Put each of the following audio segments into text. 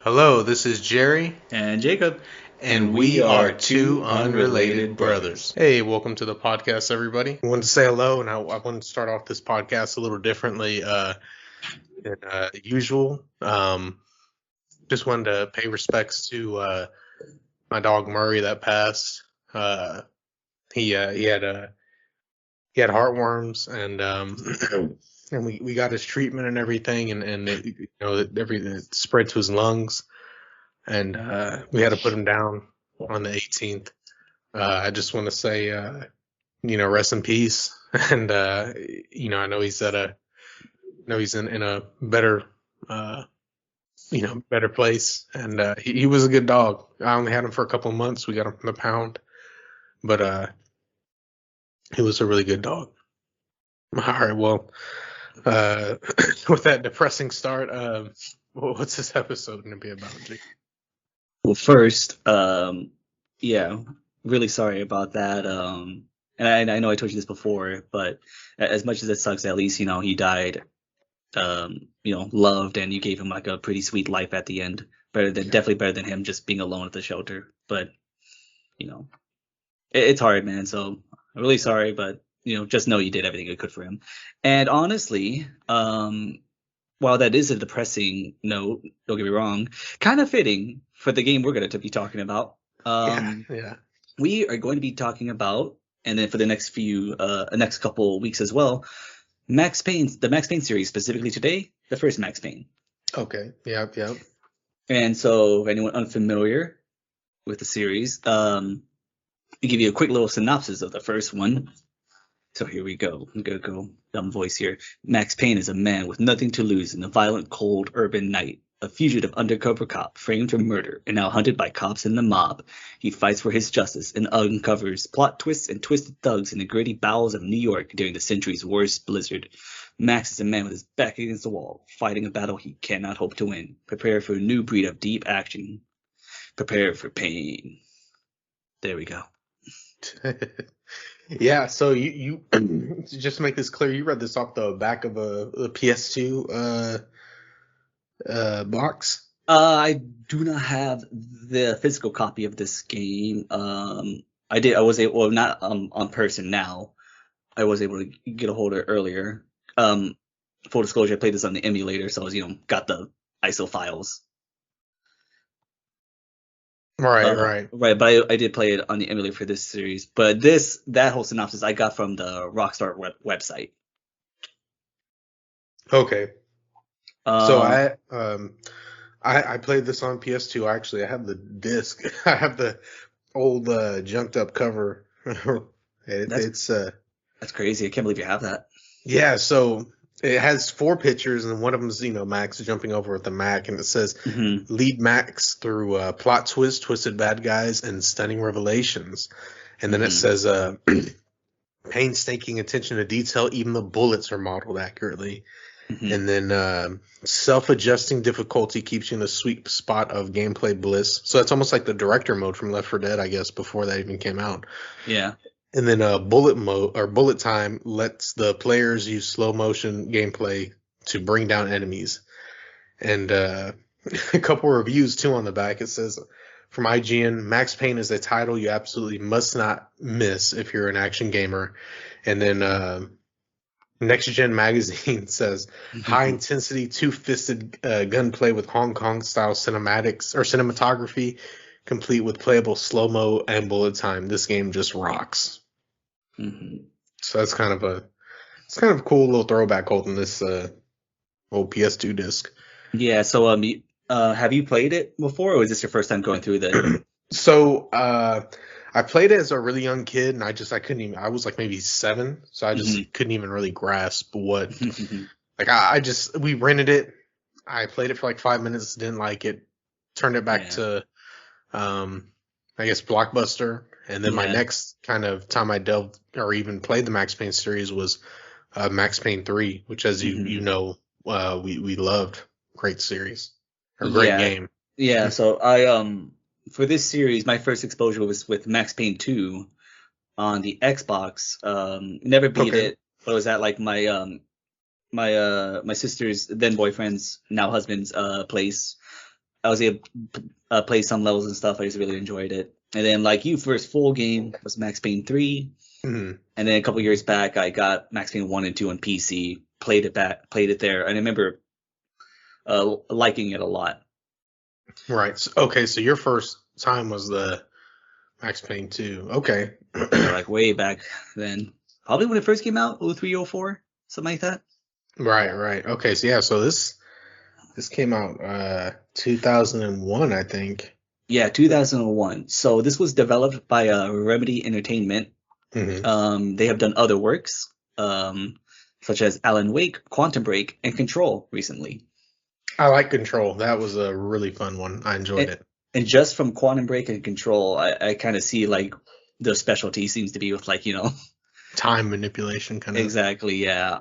Hello, this is Jerry, And Jacob, and we are two unrelated brothers. Hey, welcome to the podcast, everybody. I wanted to say hello, and I wanted to start off this podcast a little differently than usual. Just wanted to pay respects to my dog Murray that passed. Uh, he had heartworms, and we got his treatment and everything, and it spread to his lungs, and we had to put him down on the 18th. I just want to say, rest in peace. And I know he's in a better, uh, better place. And he was a good dog. I only had him for a couple of months. We got him from the pound, but he was a really good dog. All right, well, uh, with that depressing start, what's this episode going to be about, Jake? well, first, yeah, really sorry about that. And I know I told you this before, but as much as it sucks, at least he died, loved, and you gave him like a pretty sweet life at the end. Definitely better than him just being alone at the shelter. But you know, it's hard, man. So I'm really sorry, but just know you did everything you could for him. And honestly, while that is a depressing note, don't get me wrong, kind of fitting for the game we're going to be talking about. Yeah, Um, yeah. we are going to be talking about, and then for the next couple weeks as well, the Max Payne series, specifically today, the first Max Payne. Okay. Yep, yep. And so, if anyone unfamiliar with the series, we give you a quick little synopsis of the first one. So here we go. I'm gonna go dumb voice here. Max Payne is a man with nothing to lose in a violent, cold urban night. A fugitive undercover cop framed for murder and now hunted by cops and the mob. He fights for his justice and uncovers plot twists and twisted thugs in the gritty bowels of New York during the century's worst blizzard. Max is a man with his back against the wall, fighting a battle he cannot hope to win. Prepare for a new breed of deep action. Prepare for pain. There we go. Yeah, so you just to make this clear, you read this off the back of a PS2 box. I do not have the physical copy of this game. I did. I was able, well, not on person now. I was able to get a hold of it earlier. Full disclosure, I played this on the emulator, so I was, got the ISO files. Right, right. Right, but I did play it on the emulator for this series. But that whole synopsis I got from the Rockstar website. Okay. So Um, I played this on PS2. Actually, I have the disc. I have the old junked up cover. that's It's that's crazy. I can't believe you have that. yeah, so it has four pictures, and one of them's Max jumping over with the Mac, and it says Hmm. lead Max through plot twists, twisted bad guys, and stunning revelations. And then it Hmm. says painstaking attention to detail, even the bullets are modeled accurately. Hmm. And then self-adjusting difficulty keeps you in a sweet spot of gameplay bliss. So that's almost like the director mode from Left 4 Dead, I guess, before that even came out. Yeah. And then bullet mode or bullet time lets the players use slow motion gameplay to bring down enemies. And a couple reviews too on the back. It says from IGN, Max Payne is a title you absolutely must not miss if you're an action gamer. And then Next Gen Magazine says high intensity, two fisted gunplay with Hong Kong style cinematics or cinematography, complete with playable slow mo and bullet time. This game just rocks. Hmm. So that's it's kind of a cool little throwback holding this old PS2 disc. Yeah. So have you played it before, or was this your first time going through the? So I played it as a really young kid, and I couldn't even. I was like maybe 7, so I Mhm. just couldn't even really grasp what. Like I just we rented it. I played it for like 5 minutes, didn't like it, turned it back Yeah. to um I guess Blockbuster, and then my Yeah. next kind of time I delved or even played the Max Payne series was Max Payne 3, which as you Hmm. know we loved. Great series or great Yeah. game. Yeah. So I for this series, my first exposure was with Max Payne 2 on the Xbox. Never beat Okay. it, but it was at like my sister's then boyfriend's now husband's place. I was able to play some levels and stuff. I just really enjoyed it. And then like you, first full game was Max Payne 3. Mhm. And then a couple years back, I got Max Payne 1 and 2 on PC, played it there, and I remember liking it a lot. Right. Okay, so your first time was the Max Payne 2. Okay. Yeah, like way back then. Probably when it first came out, 03, 04, something like that. Right. Okay, so yeah, so this came out 2001, I think. Yeah, 2001. So this was developed by Remedy Entertainment. Hmm. They have done other works, such as Alan Wake, Quantum Break, and Control recently. I like Control. That was a really fun one. I enjoyed And, it. and just from Quantum Break and Control, I kind of see like the specialty seems to be with like, Time manipulation kind of. exactly, yeah.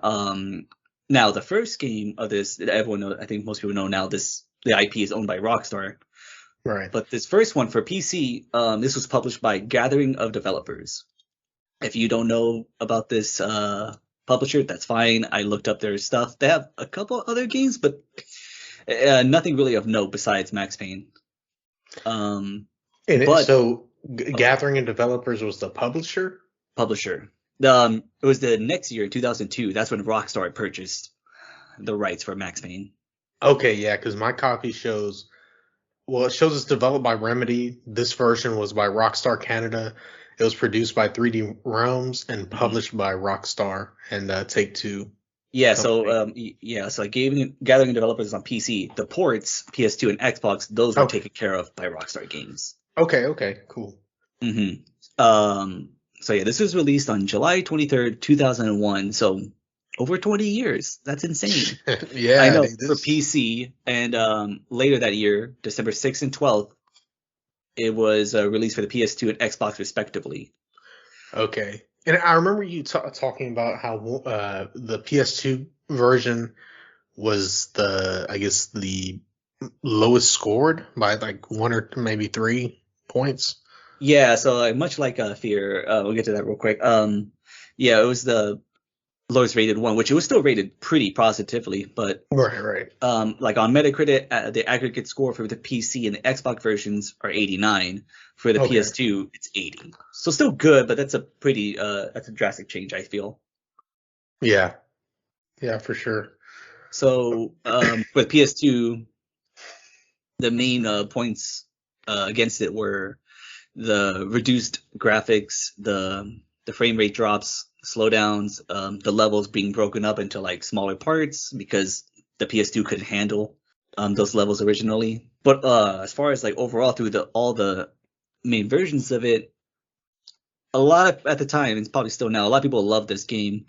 Now the first game of this, everyone knows, I think most people know now, the IP is owned by Rockstar. Right. But this first one for PC, this was published by Gathering of Developers. If you don't know about this publisher, that's fine. I looked up their stuff. They have a couple other games, but nothing really of note besides Max Payne. But So Gathering and Developers was the publisher? publisher. It was the next year, 2002. That's when Rockstar purchased the rights for Max Payne. Okay, yeah, because my copy shows, well, it shows it's developed by Remedy. This version was by Rockstar Canada. It was produced by 3D Realms and Mhm. published by Rockstar and Take-Two Yeah, company. so Gathering Developers on PC. The ports, PS2 and Xbox, those were Okay, taken care of by Rockstar Games. okay, cool. hmm so yeah, this was released on July 23rd, 2001. So over 20 years. That's insane. I Yeah, know dude, for this. PC, and later that year, December 6th and 12th, it was released for the PS2 and Xbox respectively. Okay. And I remember you talking about how the PS2 version was I guess, the lowest scored by like one or maybe 3 points. Yeah, so much like Fear, we'll get to that real quick. Yeah, it was the lowest rated one, which it was still rated pretty positively, but Right. like on Metacritic, the aggregate score for the PC and the Xbox versions are 89. For the Okay. PS2, it's 80. So still good, but that's a drastic change, I feel. Yeah. Yeah, for sure. So for the PS2, the main points against it were the reduced graphics, the frame rate drops, slowdowns, the levels being broken up into like smaller parts because the PS2 couldn't handle those levels originally. But as far as like overall through all the main versions of it, a lot of, at the time, it's probably still now, a lot of people love this game.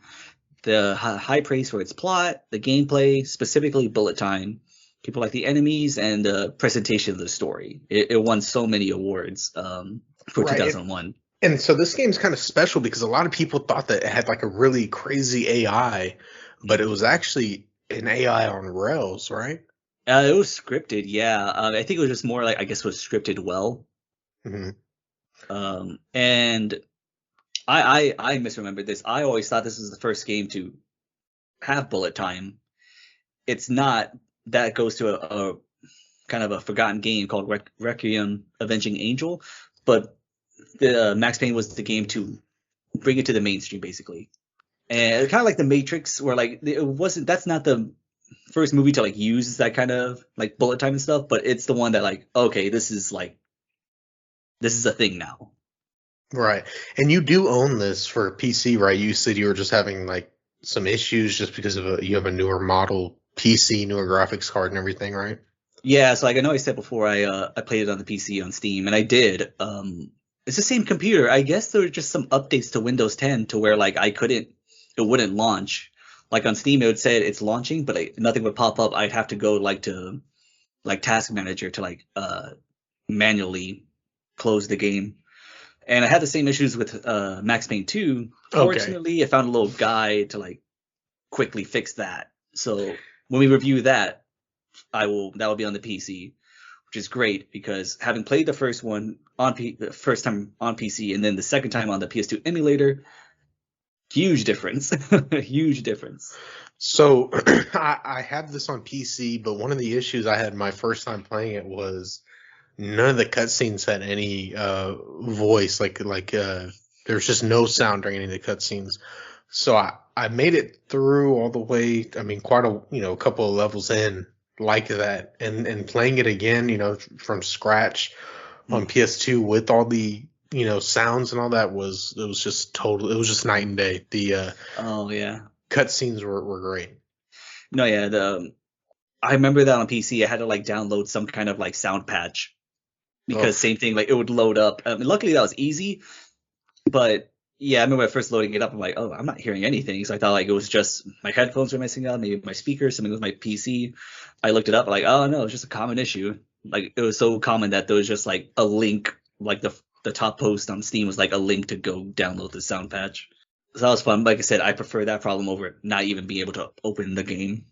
The high praise for its plot, the gameplay, specifically bullet time. People like the enemies and the presentation of the story. It won so many awards for Right. 2001. And so this game's kind of special because a lot of people thought that it had like a really crazy AI, but it was actually an AI on rails, right? It was scripted, yeah. I think it was just more like, I guess it was scripted well. Hmm. And I misremembered this. I always thought this was the first game to have bullet time. It's not. That goes to a kind of a forgotten game called Requiem Avenging Angel, but the Max Payne was the game to bring it to the mainstream, basically. And kind of like the Matrix, where like it wasn't. That's not the first movie to like use that kind of like bullet time and stuff, but it's the one that like, okay, this is a thing now. Right. And you do own this for PC, right? You said you were just having like some issues just because you have a newer model PC, newer graphics card and everything, right? Yeah, so like I know I said before, I played it on the PC on Steam, and I did. It's the same computer. I guess there were just some updates to Windows 10 to where like it wouldn't launch. Like on Steam, it would say it's launching, but nothing would pop up. I'd have to go like to like Task Manager to like manually close the game. And I had the same issues with Max Payne 2. Okay. Fortunately, I found a little guide to like quickly fix that. So when we review that, that will be on the PC, which is great because having played the first one the first time on PC and then the second time on the PS2 emulator, Huge difference. Huge difference. So I have this on PC, but one of the issues I had my first time playing it was none of the cutscenes had any voice. There's just no sound during any of the cutscenes. So I made it through all the way. I mean, quite a couple of levels in like that, and playing it again, from scratch on PS2 with all the sounds and all that was just total. It was just night and day. The Oh yeah. cutscenes were great. No, yeah. I remember that on PC. I had to like download some kind of like sound patch because Oh, same thing. Like it would load up. I mean, luckily that was easy. But yeah, I remember first loading it up. I'm like, oh, I'm not hearing anything. So I thought like it was just my headphones were messing up, maybe my speakers, something with my PC. I looked it up, like, oh no, it's just a common issue. Like it was so common that there was just like a link, like the top post on Steam was like a link to go download the sound patch. So that was fun. Like I said, I prefer that problem over not even being able to open the game.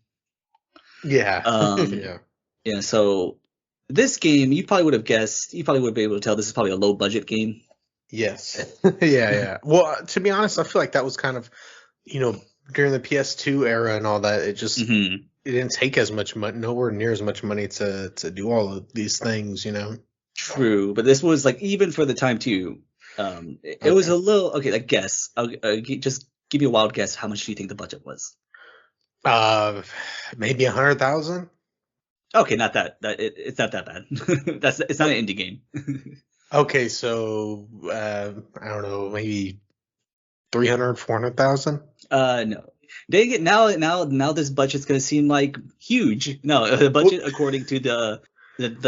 yeah, Um, yeah. yeah. So this game, you probably would have guessed. You probably would be able to tell this is probably a low budget game. Yes. Yeah, yeah. Well, to be honest, I feel like that was kind of, during the PS2 era and all that, hmm it didn't take as much money, nowhere near as much money to do all of these things. True, but this was like even for the time too. It was Okay. a little okay. Like guess, just give me a wild guess. How much do you think the budget was? Uh, Maybe 100,000. Okay, not that. It's not that bad. It's not an indie game. Okay, so I don't know, maybe 300, 400,000. No. Dang it! Now this budget's gonna seem like huge. No, the Well, budget according to the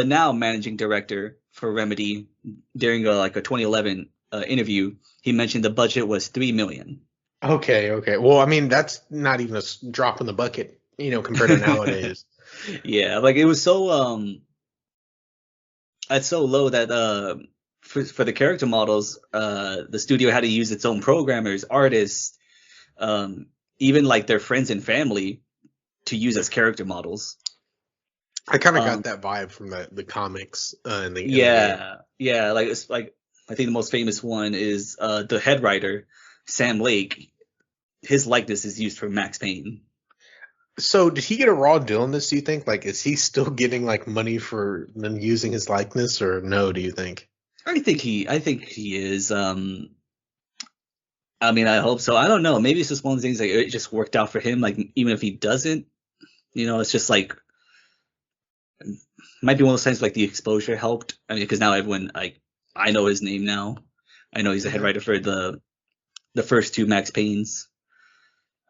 now managing director for Remedy during like a 2011 interview, he mentioned the budget was 3 million. okay, okay. Well, I mean, that's not even a drop in the bucket, compared to nowadays. Yeah, like it was so it's so low that for the character models, the studio had to use its own programmers, artists, um, even like their friends and family to use as character models. I kind of got Um, that vibe from the comics in the game. yeah, like it's like I think the most famous one is the head writer, Sam Lake. His likeness is used for Max Payne. So did he get a raw deal in this, do you think? Like, is he still getting like money for them using his likeness, or no, do you think? I think he is. I mean, I hope so. I don't know. Maybe it's just one of the things like it just worked out for him. Like even if he doesn't, it's just like might be one of those times like the exposure helped. I mean, because now everyone I know his name now. I know he's the head Mhm. writer for the first two Max Paynes.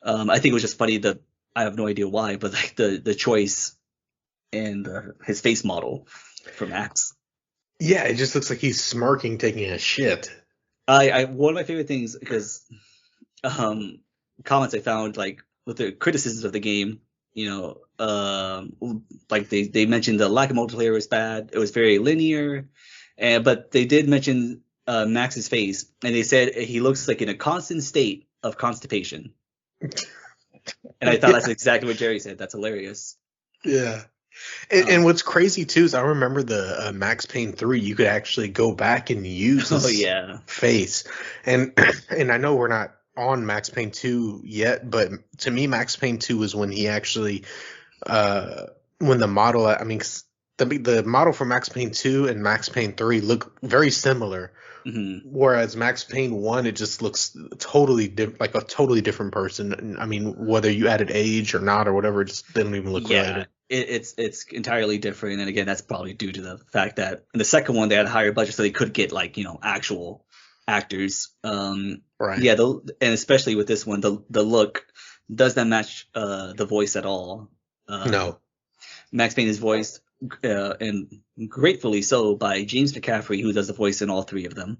I think it was just funny that I have no idea why, but like the choice and his face model for Max. Yeah, it just looks like he's smirking, taking a shit. I one of my favorite things because um comments I found like with the criticisms of the game, like they mentioned the lack of multiplayer was bad. It was very linear, and but they did mention Max's face, and they said he looks like in a constant state of constipation. And I thought Yeah, that's exactly what Jerry said. That's hilarious. yeah. And Um, what's crazy too is I remember the Max Payne 3. You could actually go back and use oh his yeah. face, and and I know we're not on Max Payne 2 yet, but to me, Max Payne 2 was when he actually uh when the model. I mean, 'cause the model for Max Payne 2 and Max Payne 3 look very similar. hmm Whereas Max Payne 1, it just looks like a totally different person. I mean, whether you added age or not or whatever, it just didn't even look Yeah, related. it's entirely different, and again, that's probably due to the fact that in the second one they had a higher budget, so they could get like actual actors. Right. Yeah, and especially with this one, the look does not match the voice at all. No. Max Payne is voiced, and gratefully so, by James McCaffrey, who does the voice in all three of them.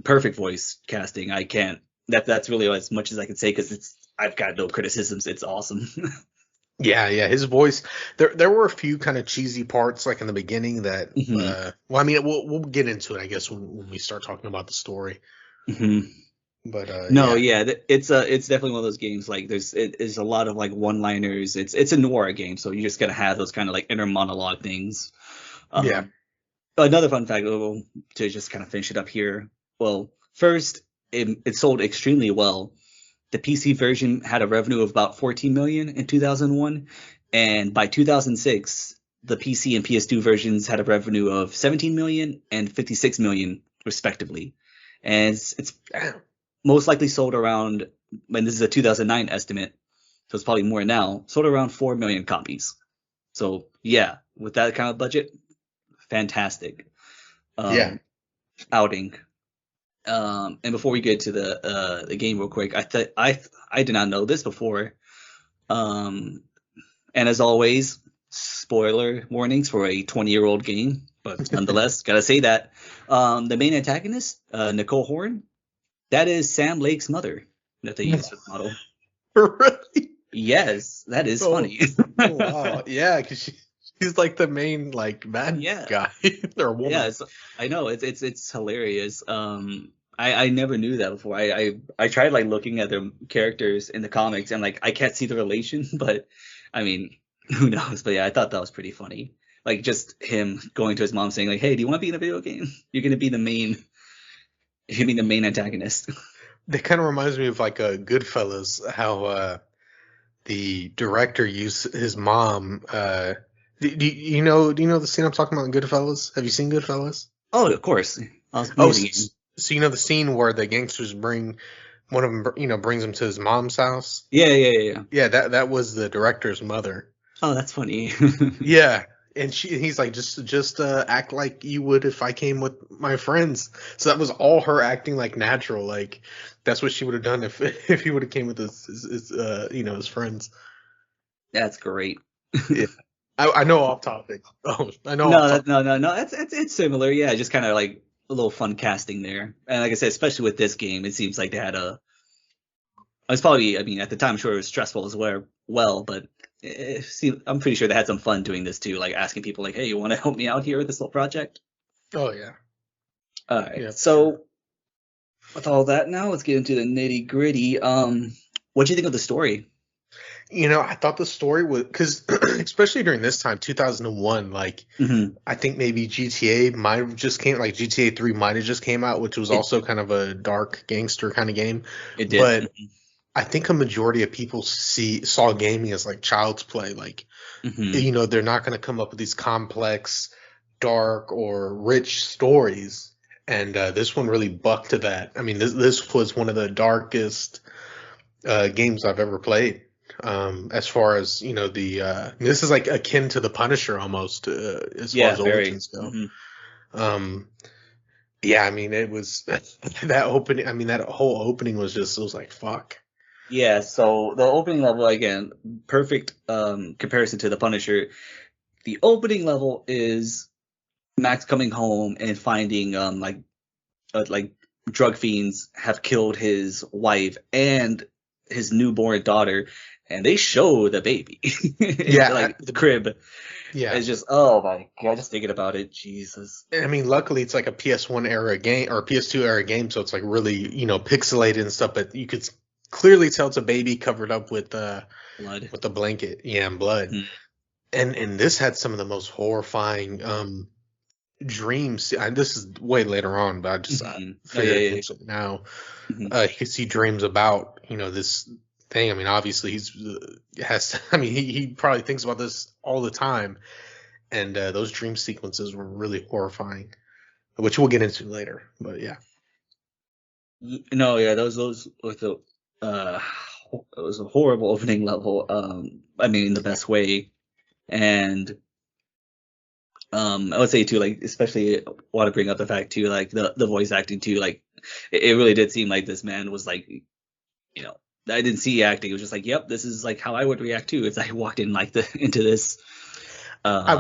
Perfect voice casting. I can't. That's really as much as I can say because I've got no criticisms. It's awesome. Yeah, yeah, his voice. There were a few kind of cheesy parts like in the beginning that hmm well, I mean, we'll get into it, I guess, when we start talking about the story. hmm But No, yeah. yeah, it's definitely one of those games. Like there's a lot of like one-liners. It's a noir game, so you just gotta have those kind of like inner monologue things. Yeah. Another fun fact, to just kind of finish it up here. Well, first, it sold extremely well. The PC version had a revenue of about 14 million in 2001, and by 2006, the PC and PS2 versions had a revenue of 17 million and 56 million respectively. And it's Damn. most likely sold around, and this is a 2009 estimate, so it's probably more now, sold around 4 million copies. So yeah, with that kind of budget, fantastic Yeah. outing. And before we get to the game real quick, I did not know this before. Um, and as always, spoiler warnings for a 20-year-old game, but nonetheless, gotta say that the main antagonist, Nicole Horn, that is Sam Lake's mother that they used for the model. Really? Yes, that is Oh, funny. oh wow. Yeah, because she's like the main like bad Yeah, guy or woman. yeah, I know it's hilarious. I never knew that before. I tried like looking at their characters in the comics and like I can't see the relation, but I mean, who knows? But yeah, I thought that was pretty funny. Like just him going to his mom saying like, "Hey, do you want to be in a video game? You're gonna be the main, you're gonna be the main antagonist." That kind of reminds me of like Goodfellas, how the director used his mom. Do you know the scene I'm talking about in Goodfellas? Have you seen Goodfellas? Oh, of course. I was Oh, moving in. so you know the scene where the gangsters bring one of them, brings him to his mom's house. Yeah, yeah, yeah, yeah. Yeah, that was the director's mother. Oh, that's funny. Yeah, and he's like, just act like you would if I came with my friends. So that was all her acting like natural, like that's what she would have done if if he would have came with his friends. That's great. Yeah, I know off topic. Oh, I know off No, topic. no. It's similar. Yeah, just kind of like a little fun casting there. And like I said, especially with this game, it seems like they had a. It's probably, I mean, at the time, I'm sure it was stressful as well, but see, I'm pretty sure they had some fun doing this too, like asking people like, "Hey, you want to help me out here with this little project?" Oh yeah, All right. yeah, for sure. So with all that, now let's get into the nitty gritty. What do you think of the story? I thought the story was because, especially during this time, 2001, like Hmm. I think maybe GTA might have just came, like GTA 3 might have just came out, which was It also kind of a dark gangster kind of game. it did. But I think a majority of people saw gaming as like child's play. Like, Hmm. they're not going to come up with these complex, dark, or rich stories. And this one really bucked to that. I mean, this was one of the darkest games I've ever played. As far as this is like akin to the Punisher almost, as far Yeah, as very. origins go. Um, yeah, I mean, it was that opening. I mean, that whole opening was just, it was like, fuck. Yeah, so the opening level again, perfect comparison to the Punisher. The opening level is Max coming home and finding like drug fiends have killed his wife and his newborn daughter, and they show the baby in Yeah, like the crib. yeah. It's just, oh my god, just thinking about it, Jesus. I mean, luckily it's like a PS1 era game or a PS2 era game, so it's like really, pixelated and stuff. But you could clearly tell it's a baby covered up Blood. with a blanket, yeah, and blood. Mhm. And this had some of the most horrifying dreams. And this is way later on, but I Mhm. Oh yeah, figured I'd yeah, mention it now. yeah. He could see dreams about this thing. I mean, obviously has. I mean, he probably thinks about this all the time, and those dream sequences were really horrifying, which we'll get into later. But yeah, No, yeah, those with the uh, it was a horrible opening level. I mean, in the best way, and I would say too, like especially want to bring up the fact too, like the voice acting too, like it really did seem like this man was like, I didn't see acting. It was just like, yep, this is like how I would react too if I walked in like the into this. I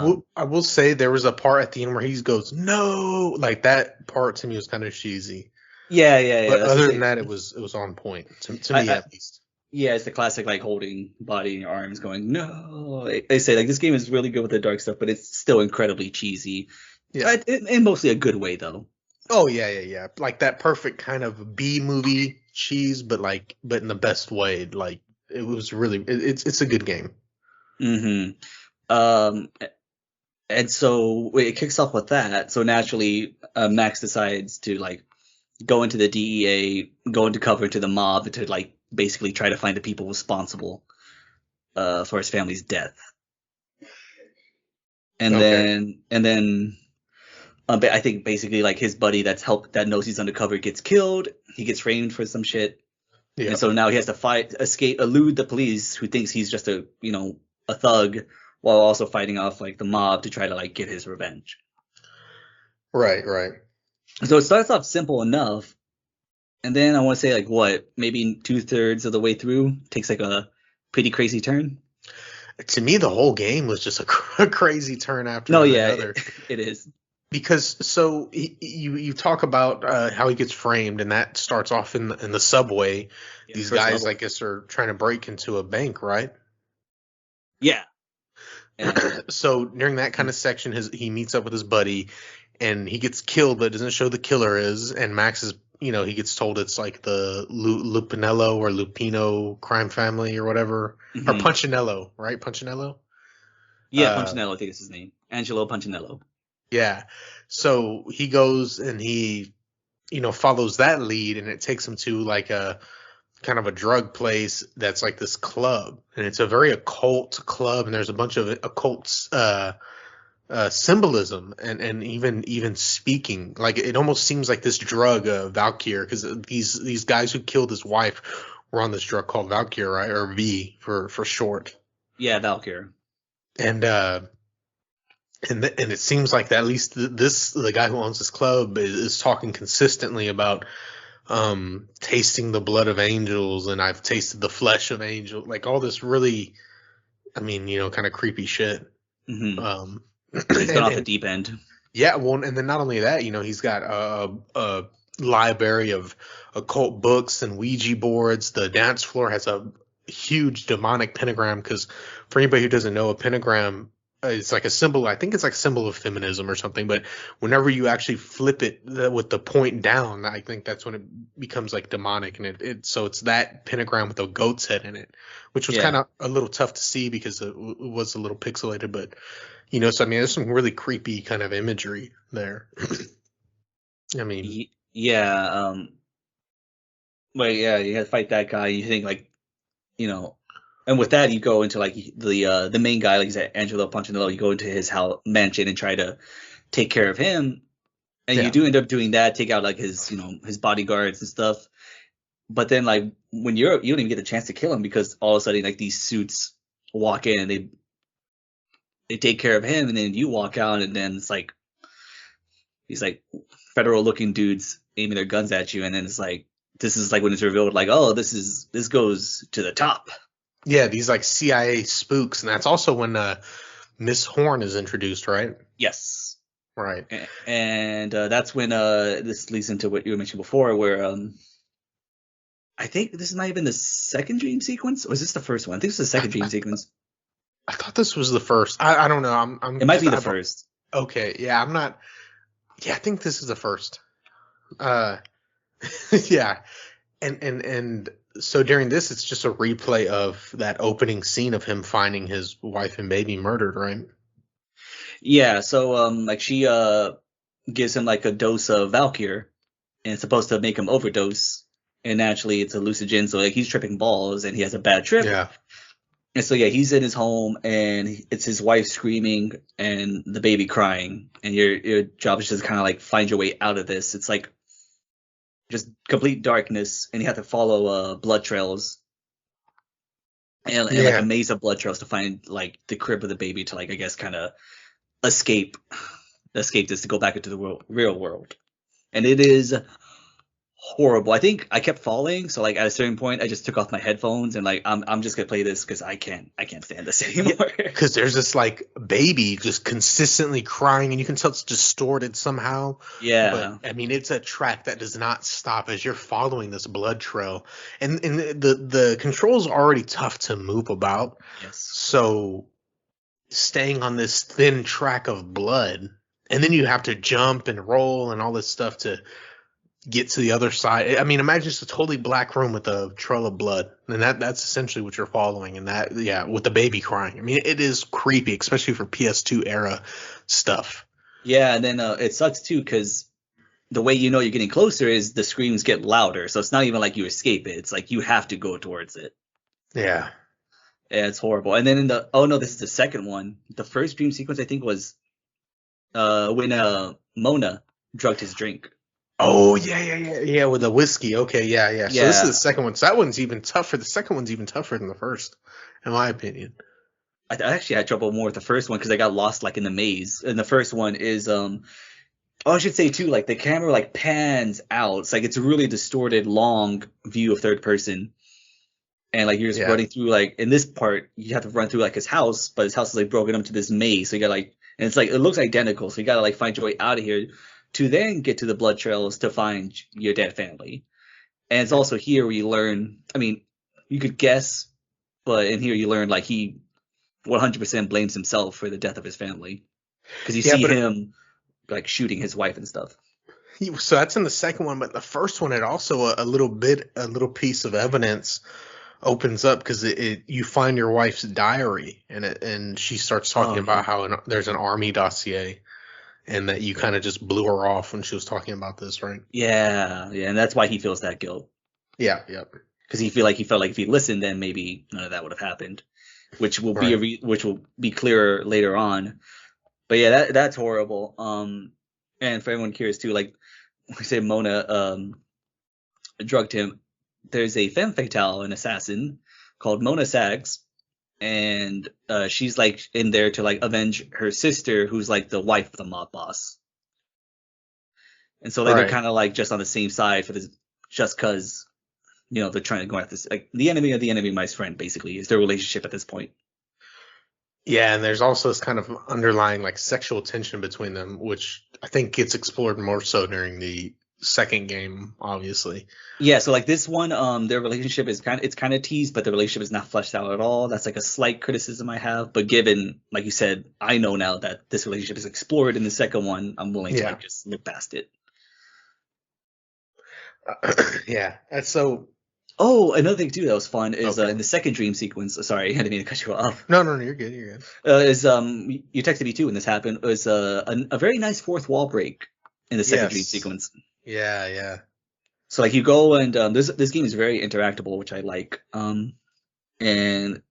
will say there was a part at the end where he goes no, like that part to me was kind of cheesy. Yeah, yeah, yeah. But That's the other than same. that, it was on point to me I at least. Yeah, it's the classic like holding body in your arms, going no. They say like this game is really good with the dark stuff, but it's still incredibly cheesy. Yeah. In mostly a good way though. Oh yeah, yeah, yeah. Like that perfect kind of B movie cheese, but in the best way. Like it was really, it's a good game. Hmm. Um, and so it kicks off with that. So naturally, Max decides to like, go into the DEA, go into cover to the mob to like basically try to find the people responsible for his family's death. And Okay. then I think basically like his buddy that knows he's undercover gets killed. He gets framed for some shit, and Yeah. so now he has to elude the police who thinks he's just a thug, while also fighting off like the mob to try to like get his revenge. Right. Right. So it starts off simple enough, and then I want to say like what, maybe 2/3 of the way through takes like a pretty crazy turn. To me, the whole game was just a crazy turn after No, yeah, another. it is. Because you talk about how he gets framed, and that starts off in the subway. Yeah, These first guys, level. I guess, are trying to break into a bank, right? Yeah, and So during that kind of section, he meets up with his buddy, and he gets killed, but it doesn't show the killer is. And Max is, he gets told it's like the Lupinello or Lupino crime family or whatever, or mhm. Punchinello, right? Punchinello. Yeah, Uh, Punchinello, I think is his name. Angelo Punchinello. yeah. So he goes and he, follows that lead, and it takes him to like a kind of a drug place that's like this club, and it's a very occult club, and there's a bunch of occult symbolism and even speaking. Like it almost seems like this drug, Valkyr, because these guys who killed his wife were on this drug called Valkyr, right, or V for short. Yeah, Valkyr. And and it seems like that at least the guy who owns this club is talking consistently about tasting the blood of angels, and I've tasted the flesh of angels, like all this really, I mean, kind of creepy shit. Hmm. Um, He's gone off the and deep end. yeah, well, and then not only that, he's got a library of occult books and Ouija boards. The dance floor has a huge demonic pentagram, because for anybody who doesn't know, a pentagram is like a symbol. I think it's like a symbol of feminism or something. But whenever you actually flip it with the point down, I think that's when it becomes like demonic. And so it's that pentagram with a goat's head in it, which was kind Yeah. of a little tough to see because it was a little pixelated. But so I mean, there's some really creepy kind of imagery there. I mean, Yeah. But yeah, you have to fight that guy. You think like, and with that you go into like the main guy, like you said, Angelo Punchinello. You go into his house mansion and try to take care of him, and you yeah, do end up doing that. Take out like his bodyguards and stuff. But then like when you don't even get a chance to kill him, because all of a sudden like these suits walk in and they take care of him, and then you walk out, and then it's like these like federal looking dudes aiming their guns at you, and then it's like this is like when it's revealed like, oh, this goes to the top. yeah, these like CIA spooks, and that's also when Miss Horn is introduced, right? Yes. Right. And that's when this leads into what you mentioned before, where I think this might have been the second dream sequence, or is this the first one? I think it's the I, second dream I, sequence. I thought this was the first. I don't know. I'm It might just be the first. okay. Yeah, I'm not. Yeah, I think this is the first. Uh, yeah, and so during this, it's just a replay of that opening scene of him finding his wife and baby murdered, right? Yeah, so like she gives him like a dose of Valkyr, and it's supposed to make him overdose. And naturally, it's a hallucinogen, so like he's tripping balls, and he has a bad trip. Yeah. And so yeah, he's in his home, and it's his wife screaming and the baby crying, and your job is just kind of like find your way out of this. It's like just complete darkness, and you have to follow blood trails and like a Yeah. maze of blood trails to find like the crib of the baby to like I guess kind of escape this to go back into the real world. And it is horrible. I think I kept falling, so like at a certain point, I just took off my headphones and like I'm just gonna play this because I can't stand this anymore. Because there's this like baby just consistently crying, and you can tell it's distorted somehow. But Yeah. I mean, it's a track that does not stop as you're following this blood trail, and the controls are already tough to move about. Yes. So staying on this thin track of blood, and then you have to jump and roll and all this stuff to get to the other side. I mean, imagine just a totally black room with a trail of blood, and that's essentially what you're following. And that, yeah, with the baby crying. I mean, it is creepy, especially for PS2 era stuff. Yeah, and then it sucks too because the way you know you're getting closer is the screams get louder. So it's not even like you escape it. It's like you have to go towards it. Yeah. Yeah, it's horrible. And then in the oh no, this is the second one. The first dream sequence I think was when Mona drugged his drink. Oh yeah, with the whiskey. Okay, yeah. So this is the Yeah, second one. So that one's even tougher. The second one's even tougher than the first, in my opinion. I actually had trouble more with the first one because I got lost like in the maze. And the first one is oh, I should say too, like the camera like pans out. It's like it's a really distorted, long view of third person. And like you're just Yeah. running through like in this part you have to run through like his house, but his house is like broken up to this maze. So you got like and it's like it looks identical. So you gotta like find your way out of here to then get to the blood trails to find your dead family. And it's also here where you learn. I mean, you could guess, but in here you learn like he 100% blames himself for the death of his family because you Yeah, see but him like shooting his wife and stuff. so that's in the second one, but the first one, it also a little piece of evidence opens up because you find your wife's diary and she starts talking Oh about yeah, how there's an army dossier and that you kind of just blew her off when she was talking about this, right? yeah, and that's why he feels that guilt Yeah, yep, because he felt like if he listened, then maybe none of that would have happened, which will be right. which will be clearer later on. But yeah, that's horrible. And for everyone curious too, like we say Mona drugged him. There's a femme fatale, an assassin called Mona Sags, and she's like in there to like avenge her sister, who's like the wife of the mob boss. And so like they're Right. kind of like just on the same side for this, just because they're trying to go after this. Like the enemy of the enemy, my friend, basically is their relationship at this point. Yeah, and there's also this kind of underlying like sexual tension between them, which I think gets explored more so during the second game, obviously. Yeah, so like this one, their relationship is kind of teased, but the relationship is not fleshed out at all. That's like a slight criticism I have. But given, like you said, I know now that this relationship is explored in the second one, I'm willing to Yeah. like just look past it. Yeah. And so Oh, another thing too that was fun is okay. in the second dream sequence. Sorry, I didn't mean to cut you off. No, you're good. You're good. Is you texted me too when this happened. It was a very nice fourth wall break in the second dream Yes. sequence. Yeah. So like you go and this game is very interactable, which I like. And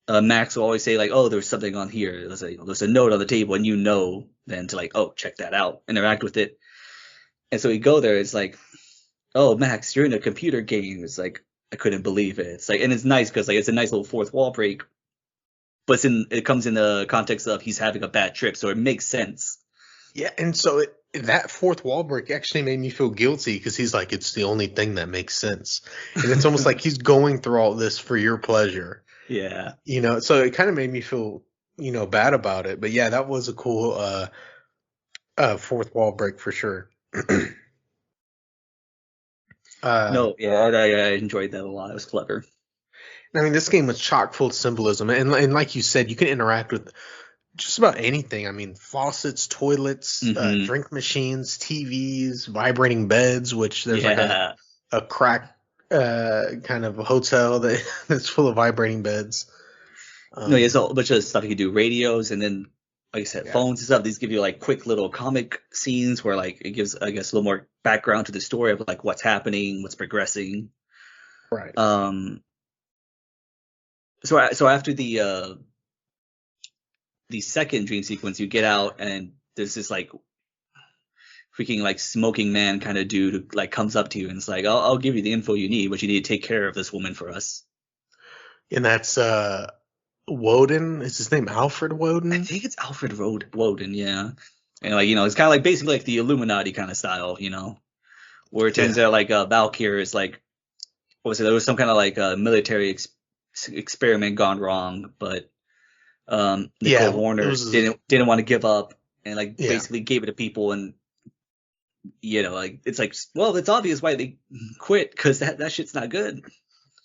Max will always say like, "Oh, there's something on here. There's a note on the table," and then to like, "Oh, check that out, interact with it." And so you go there. It's like, "Oh, Max, you're in a computer game." It's like I couldn't believe it. It's like, and it's nice because like it's a nice little fourth wall break, but it comes in the context of he's having a bad trip, so it makes sense. Yeah, and so that fourth wall break actually made me feel guilty because he's like, it's the only thing that makes sense, and it's almost like he's going through all this for your pleasure, Yeah. So it kind of made me feel, bad about it. But yeah, that was a cool fourth wall break for sure. uh, No, yeah, I enjoyed that a lot. It was clever. I mean, this game was chock full of symbolism, and like you said, you can interact with just about anything. I mean, faucets, toilets, Hmm. drink machines, TVs, vibrating beds, which there's like Yeah. a crack kind of hotel that's full of vibrating beds. No, there's Um, a bunch of stuff you can do, radios, and then like I said, yeah, phones and stuff. These give you like quick little comic scenes where like it gives, I guess, a little more background to the story of like what's happening, what's progressing. right. Um, so after the second dream sequence, you get out and there's this like freaking like smoking man kind of dude who like comes up to you and it's like, I'll give you the info you need, but you need to take care of this woman for us. And that's Woden. Is his name Alfred I Woden? think it's Alfred Woden, yeah. And like it's kind of like basically like the Illuminati kind of style, where it turns Yeah, out like Valkyr is like what was it? There was some kind of like military experiment gone wrong, but yeah. Nicole It Horner was didn't want to give up and like yeah. basically gave it to people and like it's like well it's obvious why they quit because that shit's not good.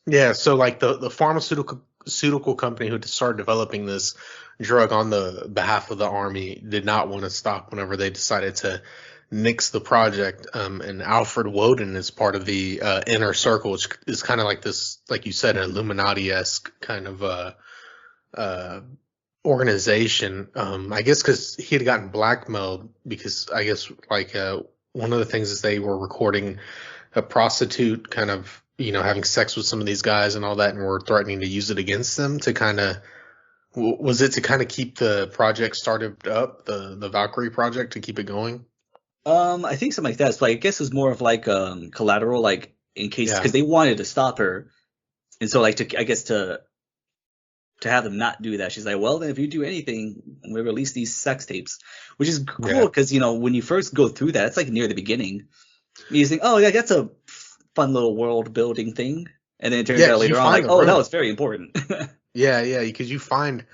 Yeah, so like the pharmaceutical company who started developing this drug on the behalf of the army did not want to stop whenever they decided to nix the project. And Alfred Woden is part of the inner circle, which is kind of like this, like you said, an Illuminati-esque kind of uh, organization. I guess because he had gotten blackmailed because I guess like one of the things is they were recording a prostitute kind of, having sex with some of these guys and all that, and were threatening to use it against them to kind of, was it to kind of keep the project started up, the Valkyrie project, to keep it going? I think something like that. So I guess it was more of like collateral, like in case Yeah. because they wanted to stop her, and so like to I guess to have them not do that, she's like, well, then if you do anything, we release these sex tapes, which is cool Yeah. because when you first go through that, it's like near the beginning. You think, oh yeah, that's a fun little world building thing, and then it turns Yeah, out 'cause you later on, find like, the oh, that room. was very important. Yeah, because you find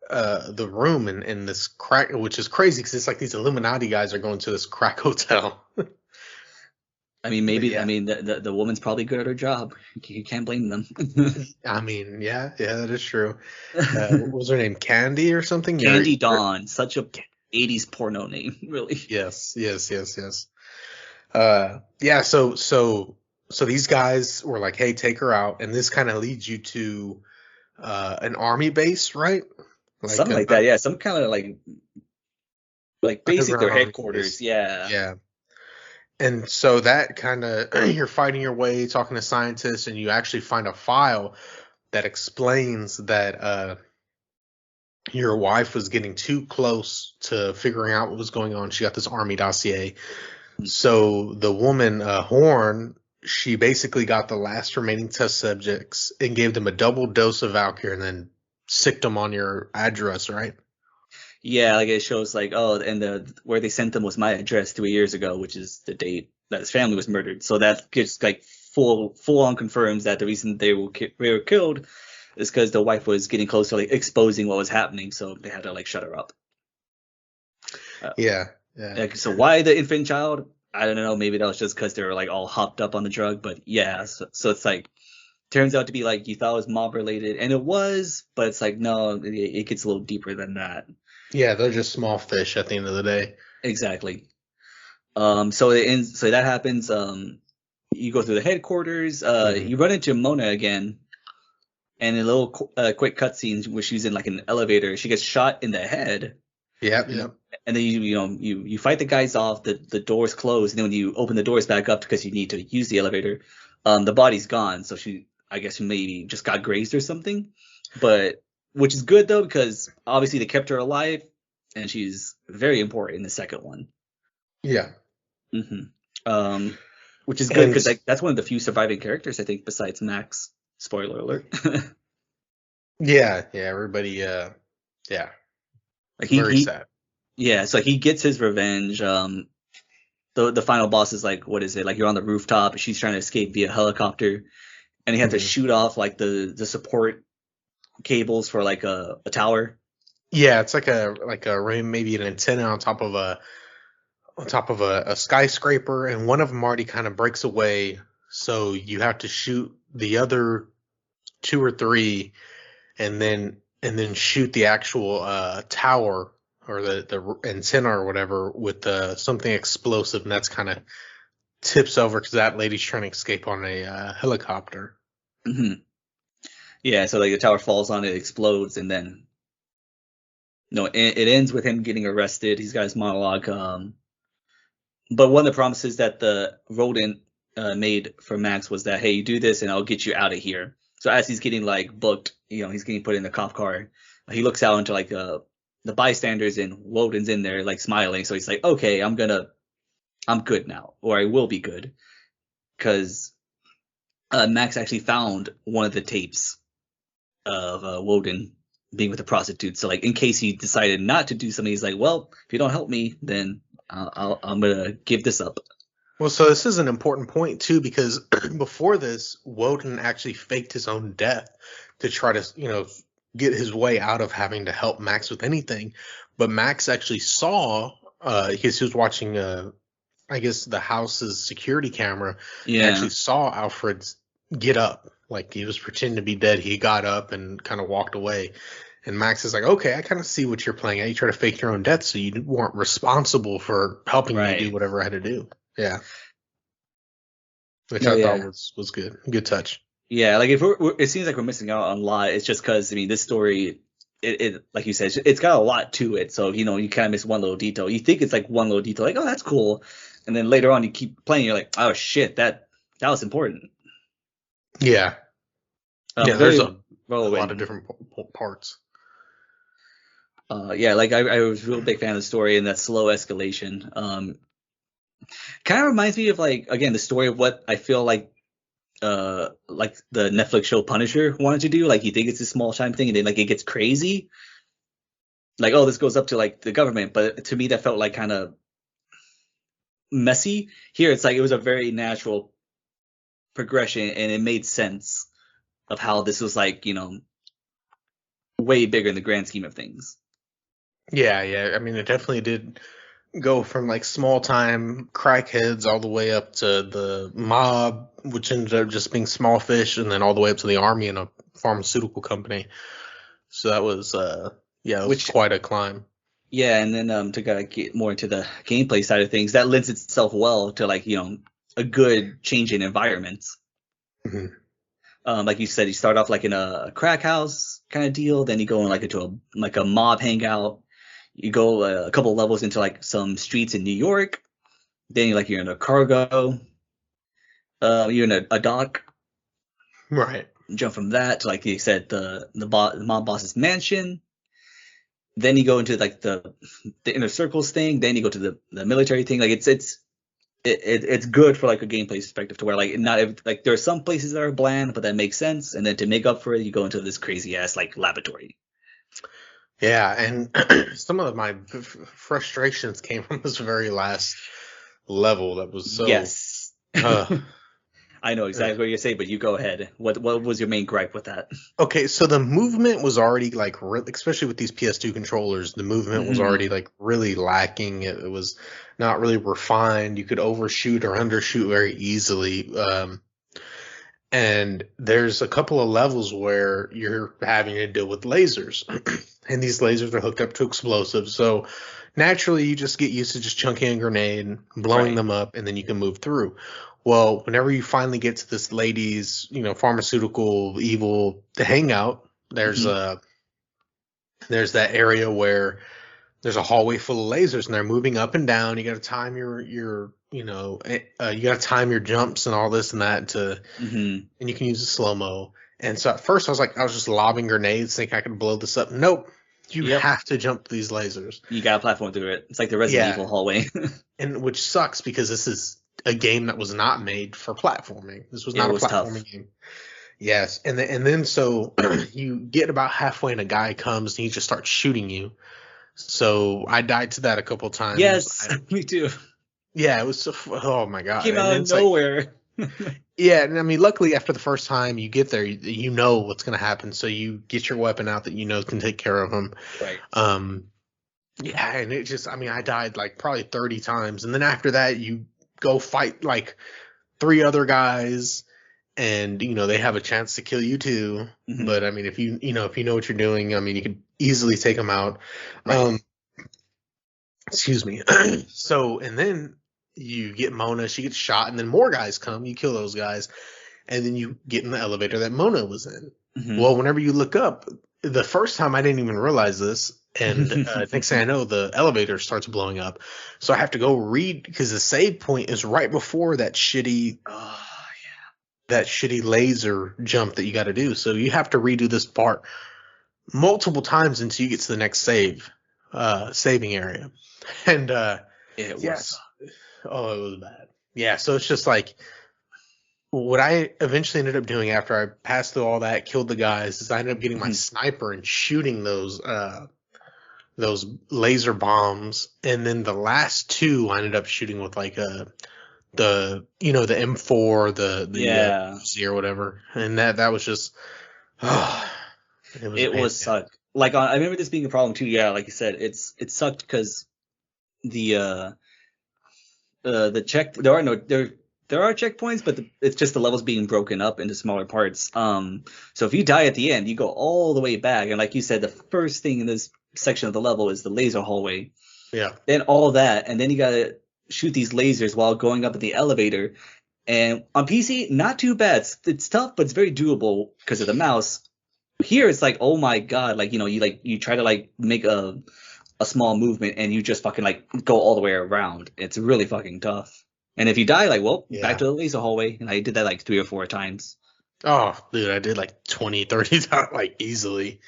the room in this crack, which is crazy because it's like these Illuminati guys are going to this crack hotel. I mean, But maybe yeah, the woman's probably good at her job. You can't blame them. I mean, yeah, that is true. What was her name? Candy or something? Candy Mary? Dawn, such a 80s porno name, really. Yes. Yeah. So these guys were like, "Hey, take her out," and this kind of leads you to an army base, right? Like Something an like that, yeah. Some kind of like basic their underground army headquarters, base. yeah. Yeah. And so that kind of you're fighting your way, talking to scientists, and you actually find a file that explains that your wife was getting too close to figuring out what was going on. She got this army dossier. So the woman, Horn, she basically got the last remaining test subjects and gave them a double dose of Valkyr and then sicked them on your address, right? Yeah, like it shows like, oh, and the where they sent them was my address 3 years ago, which is the date that his family was murdered. So that just like full on confirms that the reason they were killed is because the wife was getting close to like exposing what was happening, so they had to like shut her up. Yeah. Like, so why the infant child? I don't know. Maybe that was just because they were like all hopped up on the drug. But yeah, so it's like turns out to be like you thought it was mob related, and it was, but it's like no, it gets a little deeper than that. Yeah, they're just small fish at the end of the day. Exactly. So it ends. So that happens. You go through the headquarters. You run into Mona again, and a little quick cutscene where she's in like an elevator. She gets shot in the head. Yep. And then you fight the guys off. The doors close, and then when you open the doors back up because you need to use the elevator, the body's gone. So I guess she maybe just got grazed or something. But which is good though because obviously they kept her alive, and she's very important in the second one. Yeah. Which is good because And that's one of the few surviving characters I think besides Max. Spoiler alert. yeah, everybody, yeah, Like very sad. yeah, so he gets his revenge. The final boss is like, what is it? Like you're on the rooftop, she's trying to escape via helicopter, and you have to shoot off like the support cables for like a tower. Yeah, it's like a rim, maybe an antenna on top of a skyscraper, and one of them already kind of breaks away. So you have to shoot the other two or three, and then shoot the actual tower or the antenna or whatever with something explosive, and that's kind of tips over because that lady's trying to escape on a helicopter. hmm Yeah, so like the tower falls on it, explodes, and then no, it ends with him getting arrested. He's got his monologue. But one of the promises that the rodent made for Max was that, hey, you do this and I'll get you out of here. So as he's getting like booked, he's getting put in the cop car. He looks out into like the bystanders and Woden's in there like smiling. So he's like, okay, I'm good now, or I will be good, because Max actually found one of the tapes of Woden being with a prostitute. So like in case he decided not to do something, he's like, well, if you don't help me, then I'm gonna give this up. Well, so this is an important point too, because before this, Woden actually faked his own death to try to, get his way out of having to help Max with anything. But Max actually saw, because he was watching, I guess, the house's security camera, and Yeah. actually saw Alfred get up. Like he was pretending to be dead. He got up and kind of walked away. And Max is like, okay, I kind of see what you're playing at. You try to fake your own death so you weren't responsible for helping me do Right. whatever I had to do. Yeah. Which No, I thought yeah. was good. Good touch. Yeah, like if it seems like we're missing out on a lot. It's just because I mean this story, it like you said, it's got a lot to it. So you kind of miss one little detail. You think it's like one little detail, like oh that's cool, And then later on, you keep playing, you're like, oh shit, that was important. Yeah. Yeah, there's Very a well lot of written. different parts. Yeah, like I was a real big fan of the story and that slow escalation. Kind of reminds me of like again the story of what I feel like the Netflix show Punisher wanted to do. Like you think it's a small time thing and then like it gets crazy. Like oh this goes up to like the government, but to me that felt like kind of messy. Here it's like it was a very natural progression and it made sense of how this was like way bigger in the grand scheme of things. Yeah. I mean, it definitely did go from like small time crackheads all the way up to the mob, which ended up just being small fish, and then all the way up to the army and a pharmaceutical company. So that was, yeah, it was Which quite a climb. yeah, and then to get more into the gameplay side of things, that lends itself well to like a good change in environments. Mhm. Like you said, you start off like in a crack house kind of deal, then you go in like into a mob hangout. You go a couple levels into like some streets in New York. Then you're in a cargo. You're in a dock. Right. Jump from that to like you said the mob boss's mansion. Then you go into like the inner circles thing. Then you go to the military thing. Like it's good for like a gameplay perspective to where like like there are some places that are bland, but that makes sense. And then to make up for it, you go into this crazy ass like laboratory. Yeah, and some of my frustrations came from this very last level that was so. Yes. Uh, I know exactly what you're saying, but you go ahead. What was your main gripe with that? okay, so the movement was already like, especially with these PS2 controllers, the movement was Hmm. already like really lacking. It was not really refined. You could overshoot or undershoot very easily. And there's a couple of levels where you're having to deal with lasers, and these lasers are hooked up to explosives. So naturally, you just get used to just chunking a grenade, blowing Right. them up, and then you can move through. Well, whenever you finally get to this lady's, pharmaceutical evil hangout, Hmm. there's that area where there's a hallway full of lasers and they're moving up and down. You got to time you got to time your jumps and all this and that Hmm. and you can use the slow mo. And so at first I was just lobbing grenades, thinking I could blow this up. Nope, you Yep. have to jump these lasers. You got a platform through it. It's like the Resident Yeah, Evil hallway. and which sucks because this is a game that was not made for platforming. This was It not a was tough. platforming game. Yes, and then so you get about halfway and a guy comes and he just starts shooting you. So I died to that a couple times. Yes, me too. Yeah, it was oh my god, Came and out then of it's like nowhere. yeah, and I mean, luckily after the first time you get there, you know what's going to happen, so you get your weapon out that you know can take care of him. Right. Um, yeah, and it just, I mean, I died like probably 30 times, and then after that you go fight like three other guys, and they have a chance to kill you too. Hmm. But I mean, if you know what you're doing, I mean, you could easily take them out. Right. Um, excuse me. So, and then you get Mona, she gets shot, and then more guys come, you kill those guys, and then you get in the elevator that Mona was in. Hmm. Well, whenever you look up, the first time I didn't even realize this, and next thing I know, the elevator starts blowing up. So I have to go read because the save point is right before Oh, that shitty laser jump that you got to do. So you have to redo this part multiple times until you get to the next saving area. And yeah. It was. yes, oh, it was bad. Yeah, so it's just like what I eventually ended up doing after I passed through all that, killed the guys, is I ended up getting my Mhm. sniper and shooting those laser bombs, and then the last two I ended up shooting with like the M4, the Yeah. Uzi or whatever, and that was just oh, it was a It pain in was the ass. sucked. Like I remember this being a problem too. Yeah, like you said, it sucked because the there are checkpoints, but it's just the levels being broken up into smaller parts. So if you die at the end, you go all the way back, and like you said, the first thing in this section of the level is the laser hallway. Yeah, Then all that, and then you gotta shoot these lasers while going up in the elevator. And on PC, not too bad. It's tough, but it's very doable because of the mouse. Here, it's like, oh my god, like you try to like make a a small movement and you just fucking like go all the way around. It's really fucking tough. And if you die, like, well, back to the laser hallway. And I did that like 3 or 4 times. Oh, dude, I did like 20, 30 times, like easily.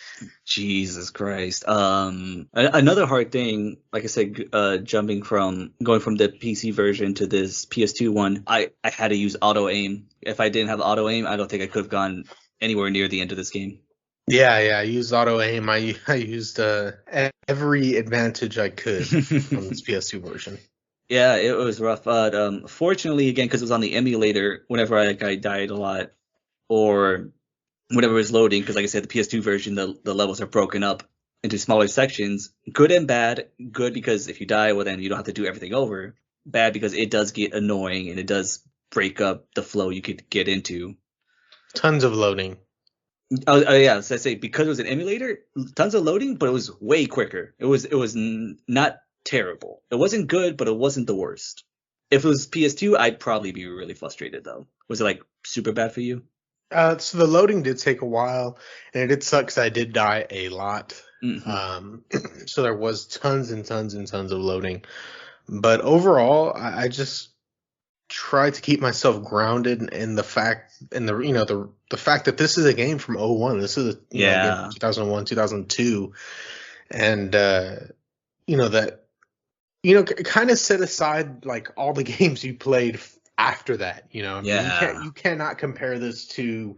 Jesus Christ. Another hard thing, like I said, going from the PC version to this PS2 one, I had to use auto aim. If I didn't have auto aim, I don't think I could have gone anywhere near the end of this game. Yeah, I used auto aim. I used every advantage I could on this PS2 version. Yeah, it was rough. But fortunately, again, because it was on the emulator, whenever I died a lot, or whenever it was loading, because like I said, the PS2 version, the levels are broken up into smaller sections. Good and bad. Good because if you die, well, then you don't have to do everything over. Bad because it does get annoying and it does break up the flow you could get into. Tons of loading. Oh yeah, so I say because it was an emulator, tons of loading, but it was way quicker. It was not terrible. It wasn't good, but it wasn't the worst. If it was PS2, I'd probably be really frustrated though. Was it like super bad for you? So the loading did take a while, and it did suck because I did die a lot. Mm-hmm. So there was tons and tons and tons of loading. But overall, I just try to keep myself grounded in the fact, the fact that this is a game from '01. This is a game from 2001, 2002, and that kind of set aside like all the games you played after that. You cannot compare this to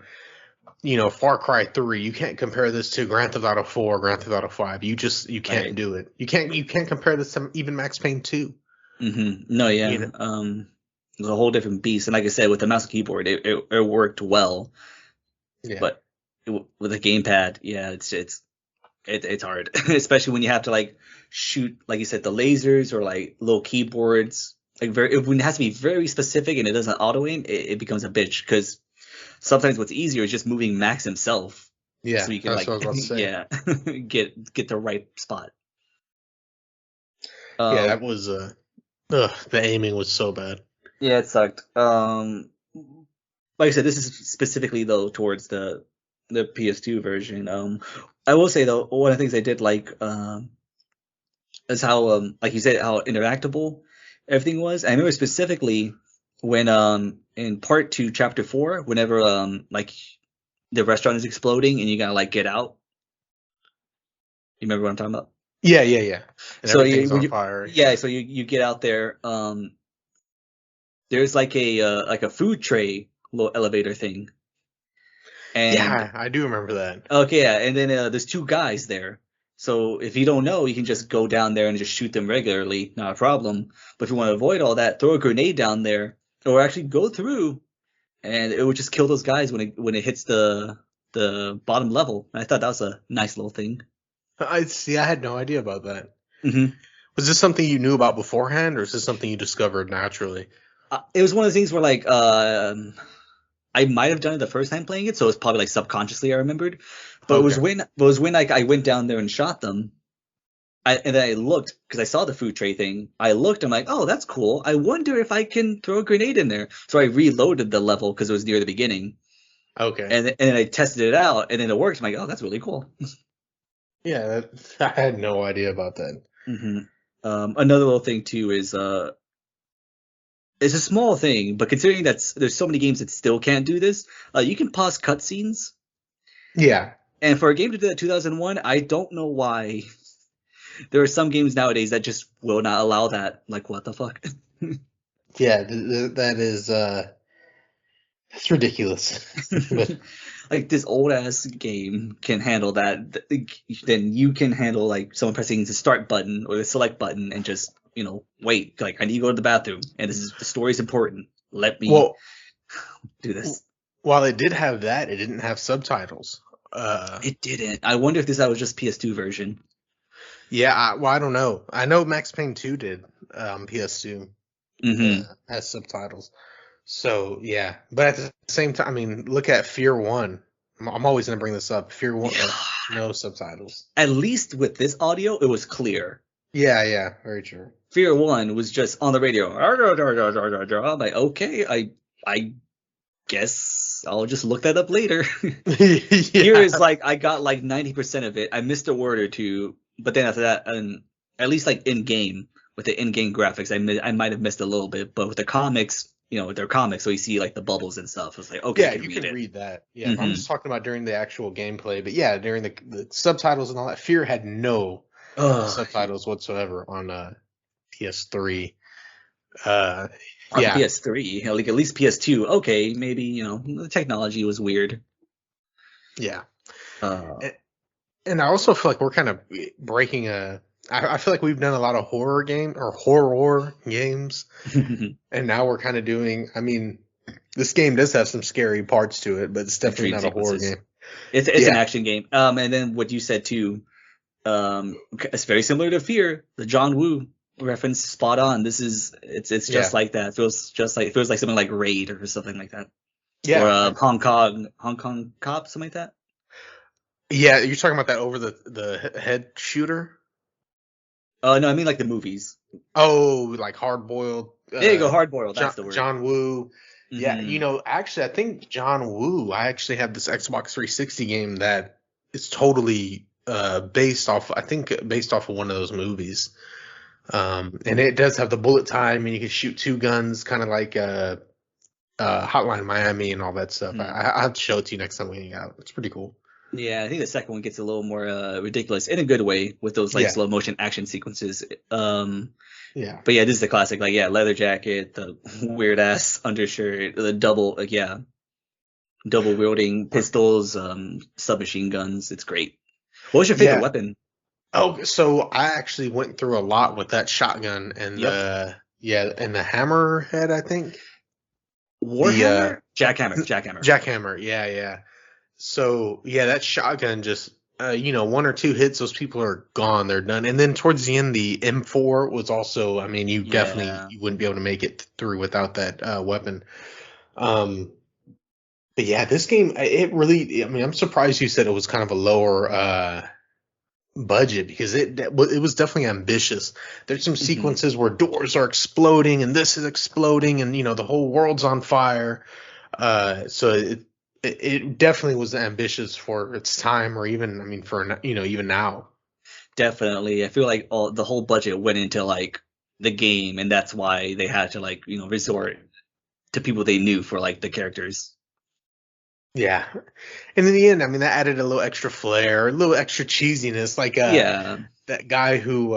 Far Cry 3. You can't compare this to Grand Theft Auto 4, Grand Theft Auto 5. You can't do it. You can't compare this to even Max Payne 2. Mm-hmm. No, yeah. It was a whole different beast. And like I said, with the mouse and keyboard, it worked well. Yeah. But with a gamepad, yeah, it's hard, especially when you have to like shoot, like you said, the lasers or like little keyboards. Like when it has to be very specific and it doesn't auto aim, it becomes a bitch because sometimes what's easier is just moving Max himself. Yeah, so you can that's what I was about to say. get the right spot. Yeah, that was the aiming was so bad. Yeah, it sucked. Like I said, this is specifically though towards the PS2 version. I will say though, one of the things I did like is how like you said, how interactable everything was. I remember specifically when in part 2, chapter 4, whenever like the restaurant is exploding and you gotta like get out. You remember what I'm talking about? Yeah. And so everything's on fire. Yeah, so you get out there. There's like a food tray little elevator thing. And yeah, I do remember that. Okay, yeah, and then there's 2 guys there. So if you don't know, you can just go down there and just shoot them regularly, not a problem. But if you want to avoid all that, throw a grenade down there, or actually go through, and it would just kill those guys when it hits the bottom level. And I thought that was a nice little thing. I had no idea about that. Mm-hmm. Was this something you knew about beforehand, or is this something you discovered naturally? It was one of the things where like I might have done it the first time playing it, so it's probably like subconsciously I remembered. But Okay. it was when like I went down there and shot them. And then I looked because I saw the food tray thing. I looked, I'm like, oh, that's cool. I wonder if I can throw a grenade in there. So I reloaded the level because it was near the beginning. Okay. And then I tested it out, and then it worked. I'm like, oh, that's really cool. Yeah, I had no idea about that. Mm-hmm. Another little thing too is it's a small thing, but considering that there's so many games that still can't do this, you can pause cutscenes. Yeah. And for a game to do that 2001, I don't know why. There are some games nowadays that just will not allow that. Like, what the fuck? Yeah, that is that's ridiculous. Like this old ass game can handle that. Then you can handle like someone pressing the start button or the select button and just wait. Like I need to go to the bathroom and the story's important. Let me do this. While it did have that, it didn't have subtitles. It didn't. I wonder if that was just PS2 version. Yeah, I don't know. I know Max Payne 2 did PS2 has subtitles. So yeah, but at the same time, I mean, look at Fear 1. I'm always gonna bring this up. Fear 1, no subtitles. At least with this audio, it was clear. Yeah, very true. Fear 1 was just on the radio. I'm like, okay, I guess I'll just look that up later. Here is like I got like 90% of it. I missed a word or two, but then after that, and at least like in game with the in game graphics, I might have missed a little bit, but with the comics, they're comics, so you see like the bubbles and stuff. It's like okay, I Yeah, can you read can it. read that. Yeah, I'm Mm-hmm. just talking about during the actual gameplay. But yeah, during the subtitles and all that, Fear had no Oh, subtitles whatsoever on PS3. Uh, on yeah, PS3, like at least PS2. Okay, maybe the technology was weird. yeah. Uh, And I also feel like we're kind of breaking a. I feel like we've done a lot of horror games, and now we're kind of doing. I mean, this game does have some scary parts to it, but it's and definitely dream not a horror sequences. game. It's an Yeah, action game. And then what you said too, it's very similar to Fear. The John Woo reference spot on. It's yeah, just like that. It feels like something like Raid or something like that, or yeah, Hong Kong Cop, something like that. yeah. You're talking about that over the head shooter? No, I mean like the movies. Oh, like hard boiled. There you go, Hard Boiled. That's the word. John Woo. Yeah, Hmm. actually, I think John Woo. I actually have this Xbox 360 game that is totally based off. I think based off of one of those movies. And it does have the bullet time, and you can shoot two guns, kind of like Hotline Miami and all that stuff. Hmm. I'll have to show it to you next time we hang out. It's pretty cool. Yeah, I think the second one gets a little more ridiculous in a good way with those like Yeah, slow motion action sequences. yeah, But yeah, this is the classic. Like, yeah, leather jacket, the weird ass undershirt, the double, like, yeah, double wielding pistols, submachine guns. It's great. What was your favorite yeah. weapon? Oh, so I actually went through a lot with that shotgun and Yep. the hammerhead. I think the Warhammer? Jackhammer. Jackhammer. jackhammer. Yeah, yeah. So yeah, that shotgun just one or two hits, those people are gone. They're done. And then towards the end, the M4 was also. I mean, Yeah. you wouldn't be able to make it through without that weapon. Um, but yeah, this game, it really. I mean, I'm surprised you said it was kind of a lower budget because it was definitely ambitious. There's some Hmm. sequences where doors are exploding and this is exploding and the whole world's on fire. So it definitely was ambitious for its time, or even I mean for even now. Definitely. I feel like the whole budget went into like the game, and that's why they had to like resort to people they knew for like the characters. Yeah, and in the end, I mean that added a little extra flair, a little extra cheesiness. Like Yeah. that guy who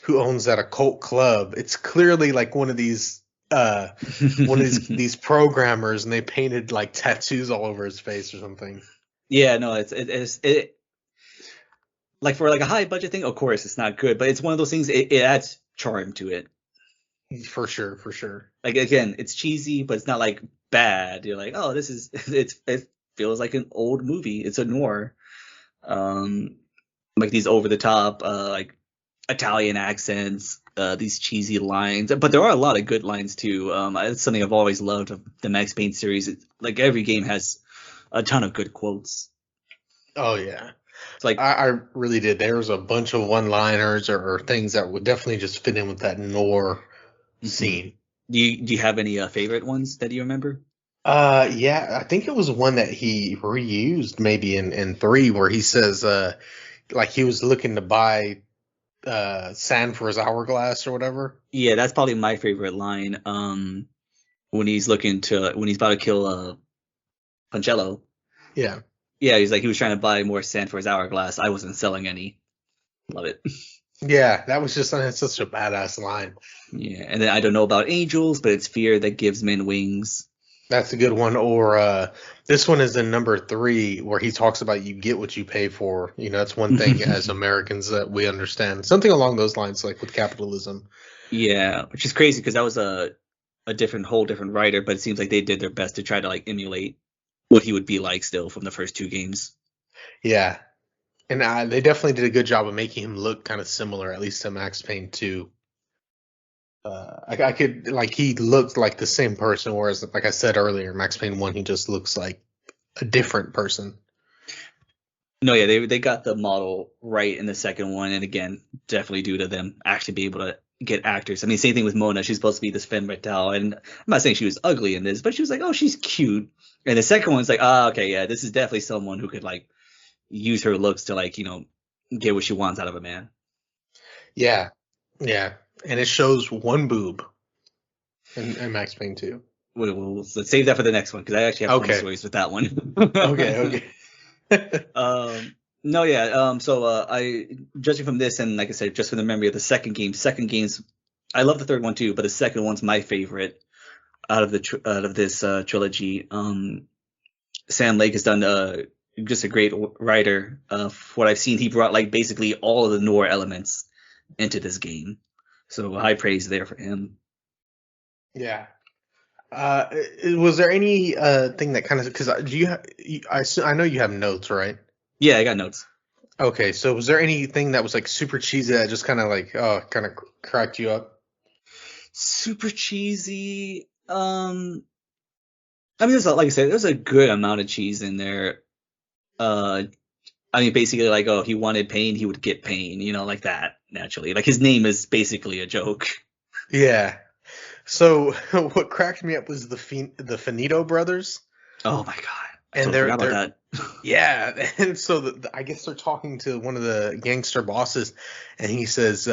owns that occult club. It's clearly like one of these programmers, and they painted like tattoos all over his face or something. Yeah, no, it's like for like a high budget thing, of course it's not good, but it's one of those things. It adds charm to it. For sure, for sure. Like again, it's cheesy, but it's not like bad. You're like, oh, this is it feels like an old movie. It's a noir. Um, like these over the top, like Italian accents, these cheesy lines, but there are a lot of good lines too. It's something I've always loved of the Max Payne series. Like every game has a ton of good quotes. Oh yeah. It's like, I really did. There was a bunch of one-liners or things that would definitely just fit in with that noir mhm. scene. Do you have any favorite ones that you remember? Yeah, I think it was one that he reused maybe in three, where he says like he was looking to buy sand for his hourglass or whatever. Yeah, that's probably my favorite line. When he's about to kill Pancello. Yeah. Yeah, he's like he was trying to buy more sand for his hourglass. I wasn't selling any. Love it. Yeah, that was just that's such a badass line. Yeah, and then I don't know about angels, but it's fear that gives men wings. That's a good one. Or this one is in number three, where he talks about you get what you pay for. That's one thing as Americans that we understand. Something along those lines, like with capitalism. Yeah, which is crazy because that was a whole different writer, but it seems like they did their best to try to like emulate what he would be like still from the first two games. Yeah, and they definitely did a good job of making him look kind of similar, at least to Max Payne 2. I could like he looked like the same person, whereas like I said earlier, Max Payne 1, he just looks like a different person. No, yeah, they got the model right in the second one, and again, definitely due to them actually be able to get actors. I mean, same thing with Mona. She's supposed to be this femme fatale, and I'm not saying she was ugly in this, but she was like, oh, she's cute. And the second one's like, ah, okay, yeah, this is definitely someone who could like use her looks to like get what she wants out of a man. Yeah, yeah, and it shows one boob in Max Payne 2. Let's save that for the next one because I actually have funny Okay, stories with that one. okay, okay. No, yeah. I judging from this and like I said, just from the memory of the second game's, I love the third one too, but the second one's my favorite out of out of this trilogy. Sam Lake has done just a great writer. What I've seen, he brought like basically all of the noir elements into this game, so high praise there for him. Yeah. Was there any thing that kind of because do you, I know you have notes, right? Yeah, I got notes. Okay, so was there anything that was like super cheesy that just kind of like kind of cracked you up? Super cheesy. I mean, like I said, there's a good amount of cheese in there. Uh, I mean, basically, like, oh, he wanted pain, he would get pain, like that, naturally. Like, his name is basically a joke. Yeah. So what cracked me up was the Finito brothers, Oh my God. I and totally forgot about that. yeah, and so I guess they're talking to one of the gangster bosses, and he says,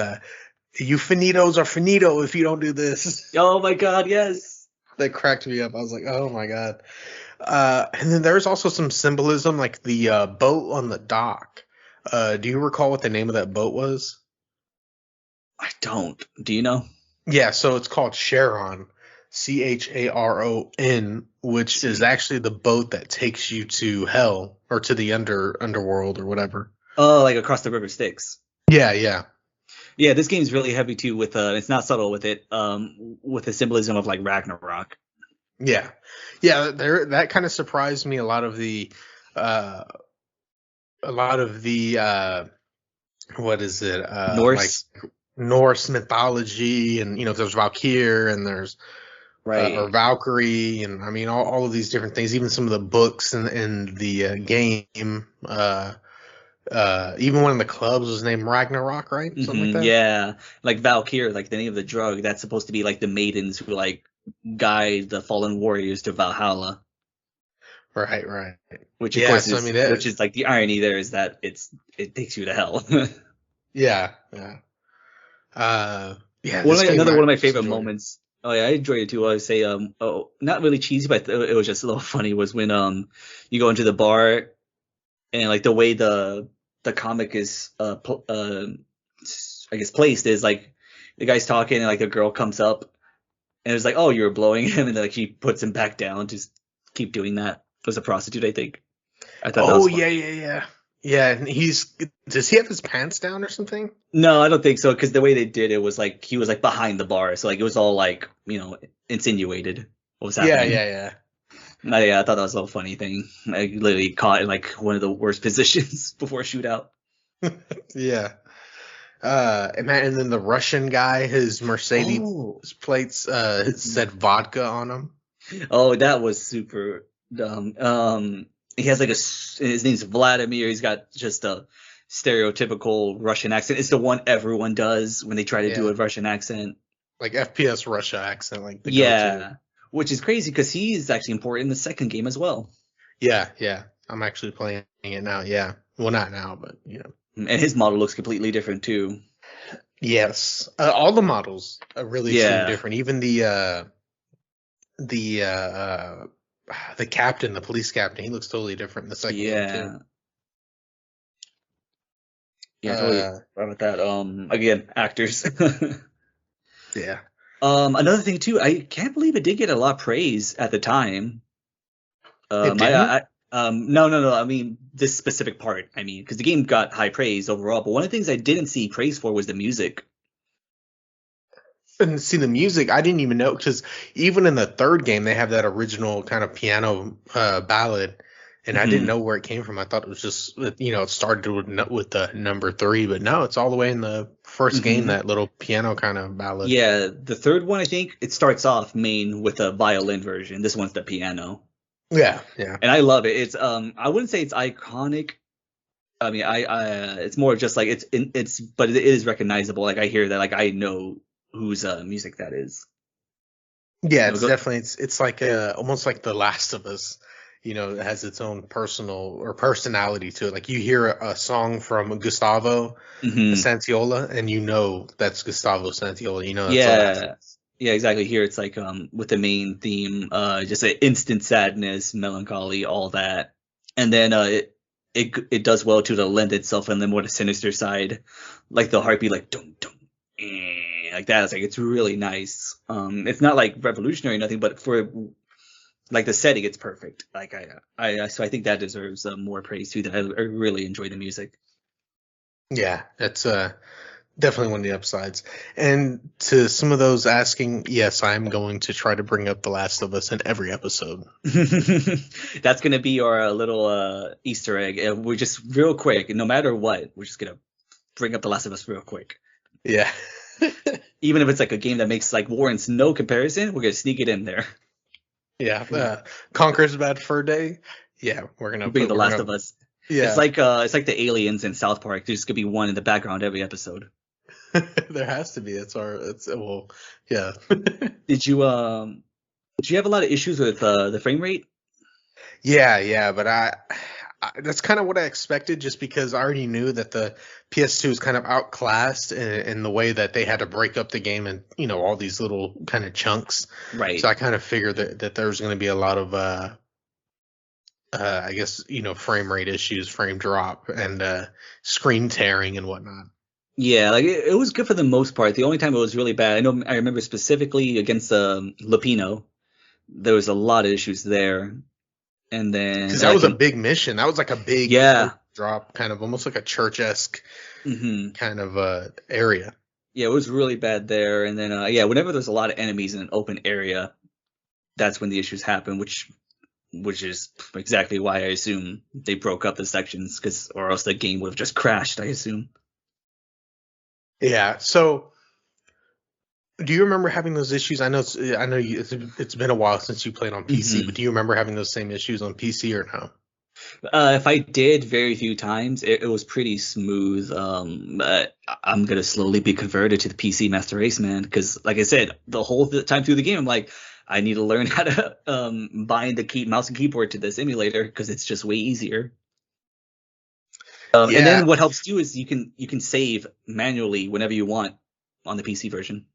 "You Finitos are finito if you don't do this." Oh my God, yes. That cracked me up. I was like, "Oh my god!" And then there's also some symbolism, like the boat on the dock. Do you recall what the name of that boat was? I don't. Do you know? Yeah, so it's called Charon, Charon, which is See. actually the boat that takes you to hell or to the underworld or whatever. Oh, like across the river Styx. Yeah, yeah, Yeah, this game's really heavy too with it's not subtle with it, with the symbolism of like Ragnarok. yeah, yeah. There, that kind of surprised me. Uh, a lot of the, what is it? Like Norse. Norse mythology, and there's Valkyr and there's or Right. Valkyrie, and I mean all of these different things. Even some of the books in the game. Even one of the clubs was named Ragnarok, right? Something like that. Yeah. Like Valkyr, like the name of the drug, that's supposed to be like the maidens who like guide the fallen warriors to Valhalla. Right, right. Which of Yeah. course So I mean, which is like the irony there is that it takes you to hell. yeah, yeah. Uh, yeah. One This of my, game another I one of my just favorite enjoyed it. moments. Oh yeah, I enjoyed it too. I would say not really cheesy, but it was just a little funny was when you go into the bar and like the way the comic is I guess placed is like the guy's talking and like a girl comes up and it's like, oh, you were blowing him, and then like she puts him back down to keep doing that. It was a prostitute, I think. I thought that Oh was yeah, funny. yeah, yeah. Yeah, and does he have his pants down or something? No, I don't think so because the way they did it was like he was like behind the bar, so like it was all like insinuated what was Yeah, happening. yeah, yeah. Yeah, I thought that was a little funny thing. I literally caught in like one of the worst positions before a shootout. Yeah. And then the Russian guy, his Mercedes Oh, plates said vodka on them. oh, that was super dumb. He has like his name's Vladimir. He's got just a stereotypical Russian accent. It's the one everyone does when they try to do Yeah, a Russian accent. like FPS Russia accent, like the go-to. Yeah, which is crazy because he's actually important in the second game as well. Yeah, yeah. I'm actually playing it now. Yeah. Well, not now, but And his model looks completely different too. Yes. All the models really seem Yeah, different. Even the uh, the captain, the police captain, he looks totally different in the second game too. yeah, yeah. Totally Uh, right with that. Again, actors. yeah. Another thing too, I can't believe it did get a lot of praise at the time. It didn't? No, no, no. I mean, this specific part. I mean, because the game got high praise overall, but one of the things I didn't see praise for was the music. And see the music, I didn't even know because even in the third game they have that original kind of piano ballad, and I didn't Hmm. know where it came from. I thought it was just it started with the number three, but no, it's all the way in the first game, Hmm. that little piano kind of ballad. Yeah, the third one, I think it starts off main with a violin version. This one's the piano, Yeah, yeah, and I love it. It's I wouldn't say it's iconic. I mean, it's more just like but it is recognizable. Like I hear that, like I know whose music that is. yeah. You know, It's go, definitely it's like almost like The Last of Us. it has its own personal or personality to it. Like you hear a song from Gustavo Hmm. Santiola, and that's Gustavo Santiola. That's a last. Yeah. Yeah, exactly. Here it's like with the main theme, just a instant sadness, melancholy, all that. And then it does well to lend itself and then more the sinister side, like the heartbeat, like dum dum, like that. It's like it's really nice. It's not like revolutionary or nothing, but for like the setting, it's perfect. Like so I think that deserves more praise too. That I really enjoy the music. Yeah, that's definitely one of the upsides. And to some of those asking, yes, I'm going to try to bring up The Last of Us in every episode. That's gonna be our little Easter egg. We're just real quick, no matter what, we're just gonna bring up The Last of Us real quick. Yeah. Even if it's like a game that makes like warrants no comparison, we're gonna sneak it in there. Yeah. Conker's Bad Fur Day. Yeah, we're gonna Bring put The we're Last gonna of Us. yeah. It's like the aliens in South Park. There's gonna be one in the background every episode. There has to be. It's well, yeah. Did you did you have a lot of issues with the frame rate? Yeah, but that's kind of what I expected, just because I already knew that the PS2 is kind of outclassed in the way that they had to break up the game and all these little kind of chunks. Right. So I kind of figured that there was going to be a lot of I guess frame rate issues, frame drop, and screen tearing and whatnot. Yeah, like it was good for the most part. The only time it was really bad, I remember specifically against Lupino, there was a lot of issues there. And then Because that was a big mission. That was like a big yeah. drop, kind of almost like a church-esque Hmm. kind of area. Yeah, it was really bad there. And then yeah, whenever there's a lot of enemies in an open area, that's when the issues happen, which is exactly why I assume they broke up the sections, because or else the game would have just crashed, I assume. Yeah. So, do you remember having those issues? I know it's been a while since you played on PC, Hmm. but do you remember having those same issues on PC or no? If I did very few times, it was pretty smooth. But I'm gonna slowly be converted to the PC Master Race, man. Because, like I said, the whole time through the game, I'm like, I need to learn how to bind the mouse and keyboard to this emulator because it's just way easier. And Yeah. then what helps too is you can save manually whenever you want on the PC version.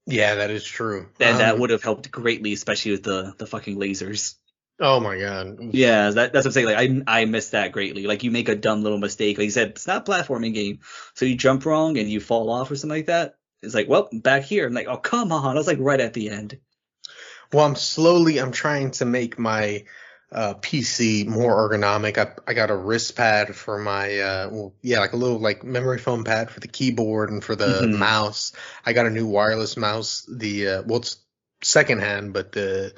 Yeah, that is true. And that would have helped greatly, especially with the fucking lasers. Oh my God. Yeah, that's what I'm saying. Like I miss that greatly. Like you make a dumb little mistake. Like you said, it's not a platforming game. So you jump wrong and you fall off or something like that. It's like, well, back here. I'm like, oh come on. I was like right at the end. Well, I'm trying to make my PC more ergonomic. I got a wrist pad for my like a little like memory foam pad for the keyboard and for the Hmm. mouse. I got a new wireless mouse. It's secondhand, but the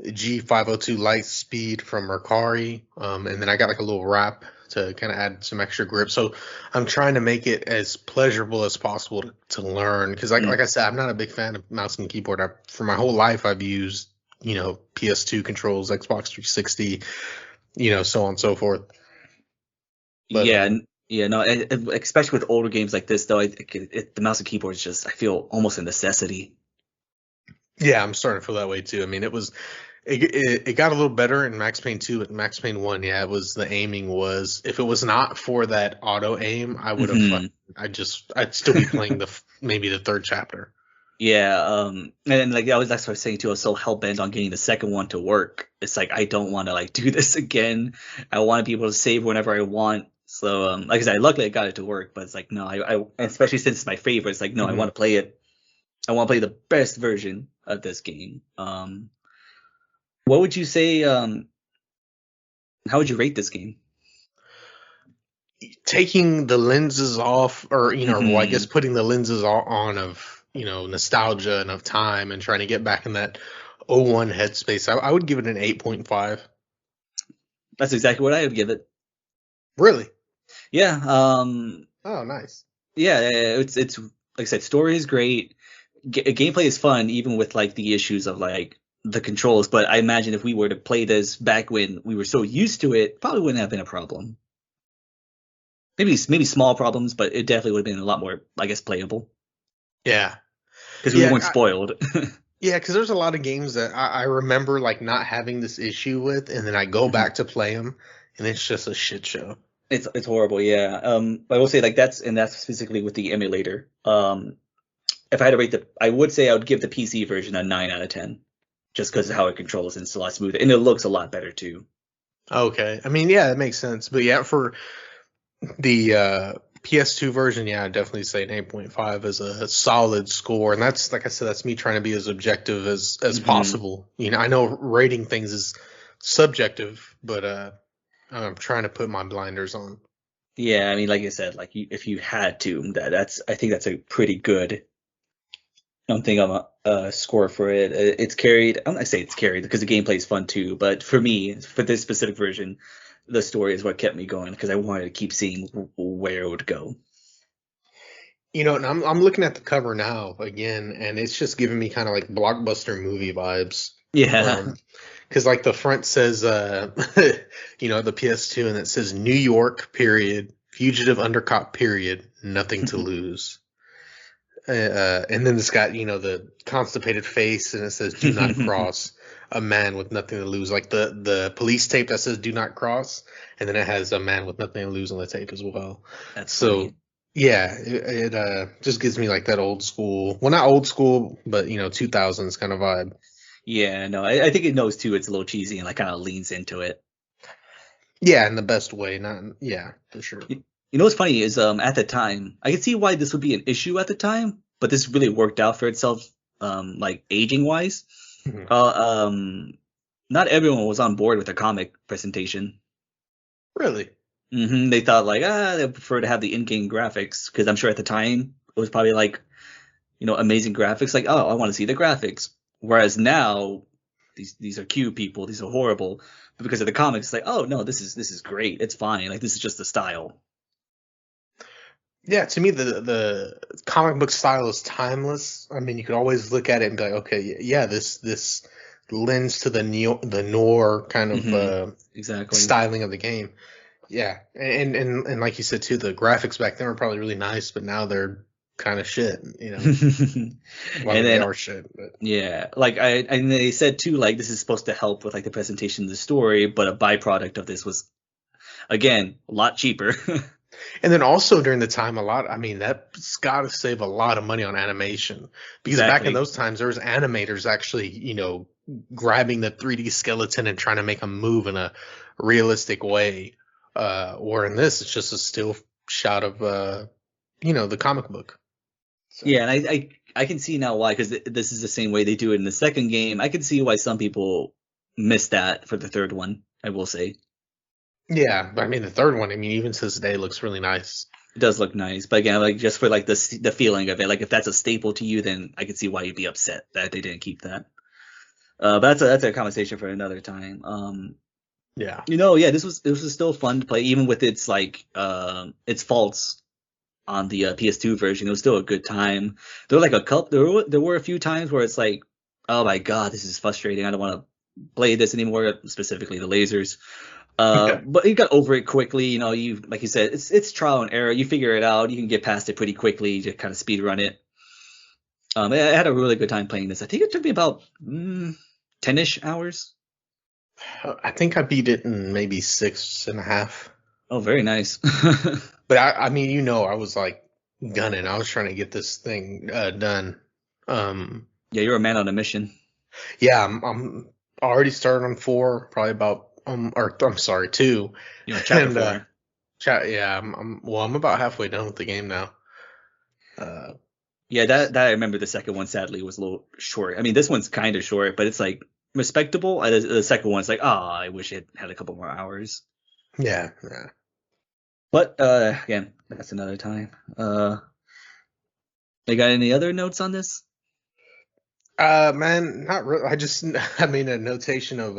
G502 Lightspeed from Mercari. And then I got like a little wrap to kind of add some extra grip. So I'm trying to make it as pleasurable as possible to learn. Because like I said, I'm not a big fan of mouse and keyboard. For my whole life, I've used PS2 controls, Xbox 360, so on and so forth. But Yeah, yeah, no, especially with older games like this, though, the mouse and keyboard is just, I feel almost a necessity. yeah, I'm starting to feel that way too. I mean, it got a little better in Max Payne 2, but Max Payne 1, yeah, it was the aiming was if it was not for that auto aim, I would have Hmm. I'd still be playing maybe the third chapter. Yeah, and like that's what I was saying too. I was so hell bent on getting the second one to work. It's like I don't want to like do this again. I want to be able to save whenever I want. So, like I said, luckily I got it to work. But it's like no, especially since it's my favorite. It's like no, I Hmm. want to play it. I want to play the best version of this game. What would you say? How would you rate this game? Taking the lenses off, or well, I guess Hmm. putting the lenses on of nostalgia and of time, and trying to get back in that '01 headspace, I would give it an 8.5. That's exactly what I would give it. Really? Yeah. Oh, nice. Yeah. It's like I said, story is great. Gameplay is fun, even with like the issues of like the controls. But I imagine if we were to play this back when we were so used to it, probably wouldn't have been a problem. Maybe small problems, but it definitely would have been a lot more, I guess, playable Yeah. because we Yeah. weren't spoiled. Yeah, because there's a lot of games that I remember like not having this issue with, and then I go Mhm. back to play them, and it's just a shit show. It's horrible, yeah. I will say like that's specifically with the emulator. If I had to rate I would say I would give the PC version a 9 out of 10, just because of how it controls and it's a lot smoother, and it looks a lot better too. Okay, I mean, yeah, that makes sense. But yeah, for the PS2 version, yeah, I'd definitely say an 8.5 is a solid score, and that's like I said, that's me trying to be as objective as Hmm. possible. You know, I know rating things is subjective, but I'm trying to put my blinders on. Yeah, I mean, like I said, like if you had to, that's I think that's a pretty good. I don't think I'm a score for it. It's carried. I'm not say it's carried because the gameplay is fun too, but for me, for this specific version, the story is what kept me going because I wanted to keep seeing where it would go. You know, and I'm looking at the cover now again, and it's just giving me kind of like blockbuster movie vibes. Yeah. Because like the front says, you know, the PS2, and it says New York, period, fugitive undercop, period, nothing to lose. And then it's got, you know, the constipated face, and it says do not cross, a man with nothing to lose. Like the police tape that says do not cross, and then it has a man with nothing to lose on the tape as well. That's So funny. yeah, it just gives me like that old school, well, not old school, but you know, 2000s kind of vibe. Yeah, no, I think it knows too. It's a little cheesy and like kind of leans into it. Yeah, in the best way. Not yeah, for sure. You know what's funny is at the time I could see why this would be an issue at the time, but this really worked out for itself like aging wise. Mhm. Uh, um, Not everyone was on board with the comic presentation. Really? They thought like they prefer to have the in-game graphics because I'm sure at the time it was probably like amazing graphics. Like oh I want to see the graphics. Whereas now these are cute people. These are horrible. But because of the comics, it's like oh no this is great. It's fine. Like this is just the style. Yeah, to me the comic book style is timeless. I mean, you could always look at it and be like, okay, yeah, this lends to the noir kind of Hmm. Exactly. styling of the game. Yeah, and like you said too, the graphics back then were probably really nice, but now they're kind of shit. You know, And well, I mean they then are shit, but yeah, like and they said too, like this is supposed to help with like the presentation of the story, but a byproduct of this was again a lot cheaper. and then also during the time, a lot. I mean, that's got to save a lot of money on animation because back in Exactly. those times, there was animators actually, you know, grabbing the 3D skeleton and trying to make them move in a realistic way. Where in this, it's just a still shot of, you know, the comic book. So Yeah, and I can see now why because this is the same way they do it in the second game. I can see why some people missed that for the third one. I will say yeah, but I mean, the third one, I mean, even to this day, looks really nice. it does look nice, but again, like just for like the feeling of it, like if that's a staple to you, then I can see why you'd be upset that they didn't keep that. But that's a conversation for another time. Yeah. Yeah, this was still fun to play, even with its like its faults on the PS2 version. It was still a good time. There were like a couple. There were a few times where it's like, oh my god, this is frustrating. I don't want to play this anymore. Specifically, the lasers. Yeah. But you got over it quickly. You like you said, it's trial and error. You figure it out. You can get past it pretty quickly. You just kind of speed run it. I had a really good time playing this. I think it took me about 10ish hours. I think I beat it in maybe 6.5. Oh, very nice. But I mean, you know, I was like gunning. I was trying to get this thing done. Um, Yeah, you're a man on a mission. yeah, I'm already started on 4, probably about or I'm sorry, 2, You're on chapter and four. yeah, I'm about halfway done with the game now. Uh, Yeah, that I remember the second one sadly was a little short. I mean, this one's kind of short, but it's like respectable. And the second one's like, I wish it had a couple more hours. yeah, yeah. But again, that's another time. They got any other notes on this? Man, not really. I just I mean a notation of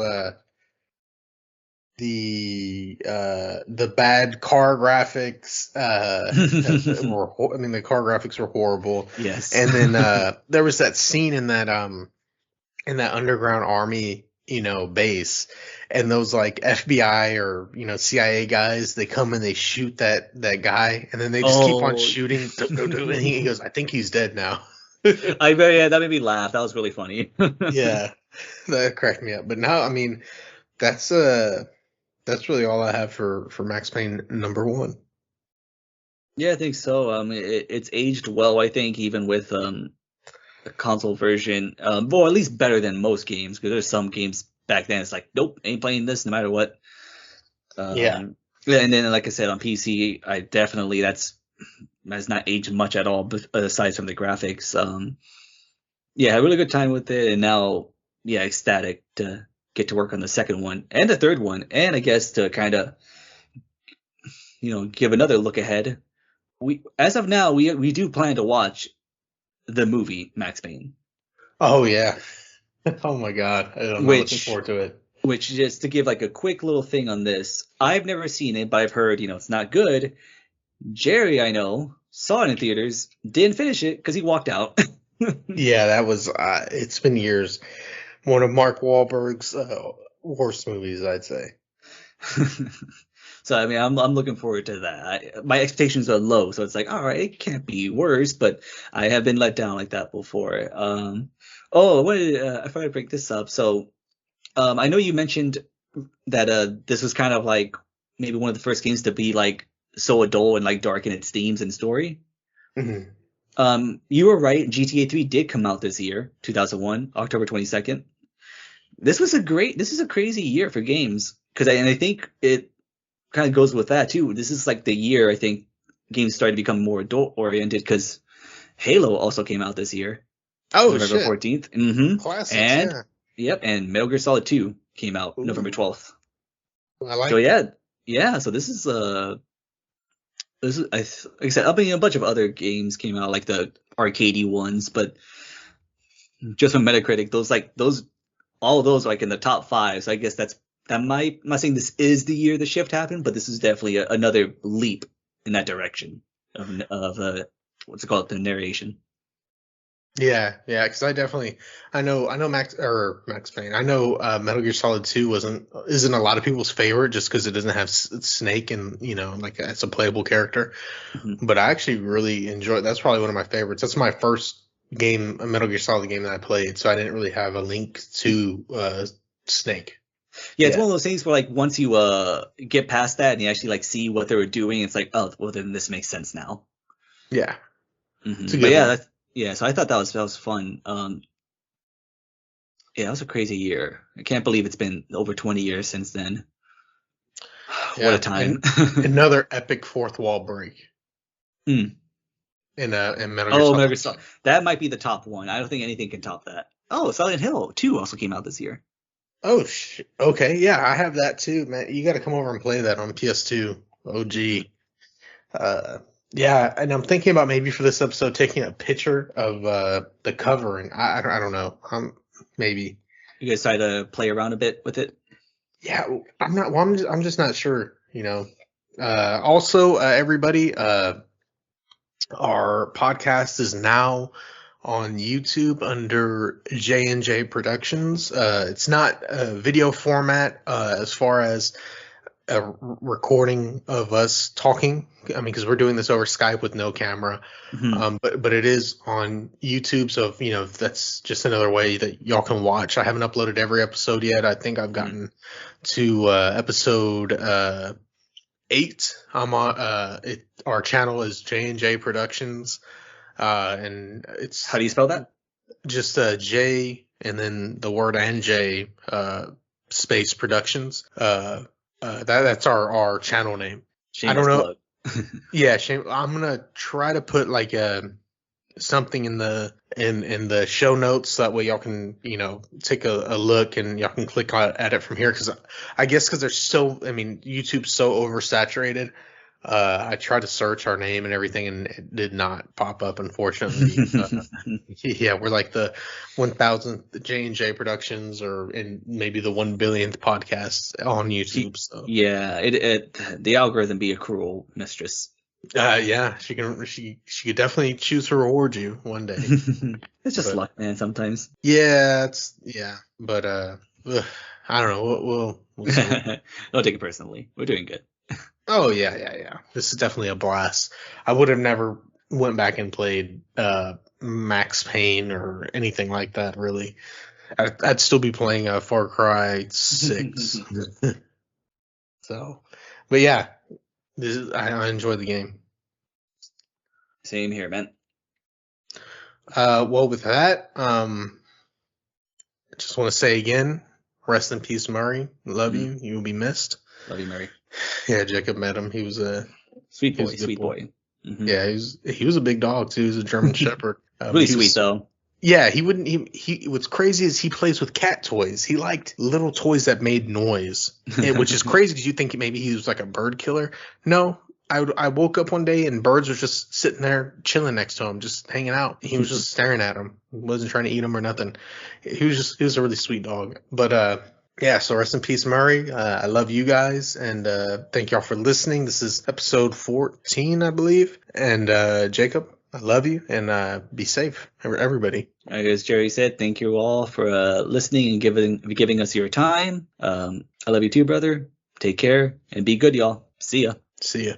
the bad car graphics I mean the car graphics were horrible, Yes. and then there was that scene in that underground army, you know, base, and those like FBI or, you know, CIA guys, they come and they shoot that guy, and then they just keep on Oh. shooting and he goes, I think he's dead now. Yeah, that made me laugh. That was really funny. Yeah, that cracked me up. But now, I mean, that's that's really all I have for Max Payne #1. Yeah, I think so. It's aged well, I think, even with the console version. Well, at least better than most games, because there's some games back then it's like, nope, ain't playing this no matter what. Yeah. Yeah, and then like I said on PC, I definitely that's not aged much at all, but aside from the graphics. Yeah, had a really good time with it, and now yeah, ecstatic to get to work on the second one and the third one, and I guess to kind of give another look ahead. We as of now we do plan to watch the movie Max Payne, Oh yeah. Oh my God. I'm not looking which forward to it. just to give like a quick little thing on this, I've never seen it, but I've heard it's not good. Jerry, I know, saw it in theaters, didn't finish it because he walked out. Yeah, that was. It's been years. One of Mark Wahlberg's worst movies, I'd say. So I mean, I'm looking forward to that. My expectations are low, so it's like, all right, it can't be worse. But I have been let down like that before. Oh, I forgot to break this up. So, I know you mentioned that this was kind of like maybe one of the first games to be like so adult and like dark in its themes and story. Mhm. You were right. GTA 3 did come out this year, 2001, October 22nd. This is a crazy year for games and I think it kind of goes with that too. This is like the year I think games started to become more adult oriented because Halo also came out this year, Oh November shit! 14th. Classics, And yeah. yep, and Metal Gear Solid 2 came out November Ooh, 12th. I So like that. yeah. So like I said, I mean, a bunch of other games came out like the arcadey ones, but just from Metacritic, those all of those are like in the top five. So I guess I'm not saying this is the year the shift happened, but this is definitely another leap in that direction of what's it called, the narration. Yeah, yeah. Because I know Max Payne. I know Metal Gear Solid 2 isn't a lot of people's favorite just because it doesn't have Snake and like as a playable character. Mhm. But I actually really enjoy. That's probably one of my favorites. That's my first game, a Metal Gear Solid game that I played. So I didn't really have a link to Snake. Yeah, it's Yeah, one of those things where like once you get past that and you actually like see what they were doing, it's like, oh well, then this makes sense now. yeah. It's a But good yeah, one. so I thought that was fun. Yeah, that was a crazy year. I can't believe it's been over 20 years since then. What a Yeah, time. and another epic fourth wall break Hmm. in Metal Gear Oh, Solid Metal Gear 2. Solid. That might be the top one. I don't think anything can top that. Oh, Silent Hill 2 also came out this year. Oh, okay. Yeah, I have that too, man. You got to come over and play that on PS2. OG. Uh, yeah, and I'm thinking about maybe for this episode taking a picture of the cover, and I don't know. Maybe. You guys try to play around a bit with it? Yeah, I'm not. Well, I'm just not sure. Also, everybody, our podcast is now on YouTube under J&J Productions. It's not a video format as far as a recording of us talking. I mean, because we're doing this over Skype with no camera. Hmm. But it is on YouTube, so if that's just another way that y'all can watch. I haven't uploaded every episode yet. I think I've gotten to episode 8. I'm on. Our channel is J&J Productions, and How it's do you spell that? just J and then the word and J space Productions. That's our channel name. I don't Shameless know. plug. Yeah, shame. I'm gonna try to put like something in the show notes so that way y'all can take a look and y'all can click at it from here because I guess because I mean YouTube's so oversaturated. I tried to search our name and everything and it did not pop up, unfortunately. Yeah, we're like the 1000th J&J Productions or in maybe the 1 billionth podcast on YouTube. So Yeah, the algorithm be a cruel mistress. yeah, she could definitely choose to reward you one day. It's just But luck, man, sometimes. yeah, but ugh, I don't know. We'll see. Don't take it personally. We're doing good. Oh yeah. This is definitely a blast. I would have never went back and played Max Payne or anything like that, really. I'd still be playing Far Cry 6. So, but yeah, I enjoy the game. Same here, man. Well, with that, I just want to say again, rest in peace, Murray. Love you. You will be missed. Love you, Murray. Yeah, Jacob met him. He was a Sweet he boy, was a good sweet boy. boy. Mm-hmm. Yeah, he was a big dog too. He was a German Shepherd. Really sweet though. Yeah, he wouldn't. He. What's crazy is he plays with cat toys. He liked little toys that made noise, which is crazy because you think maybe he was like a bird killer. No, I woke up one day and birds were just sitting there chilling next to him, just hanging out. He was just staring at him. He wasn't trying to eat him or nothing. He was a really sweet dog. But yeah. So rest in peace, Murray. I love you guys, and thank y'all for listening. This is episode 14, I believe. And Jacob, I love you, and be safe, everybody. As Jerry said, thank you all for listening and giving us your time. I love you too, brother. Take care and be good, y'all. See ya. See ya.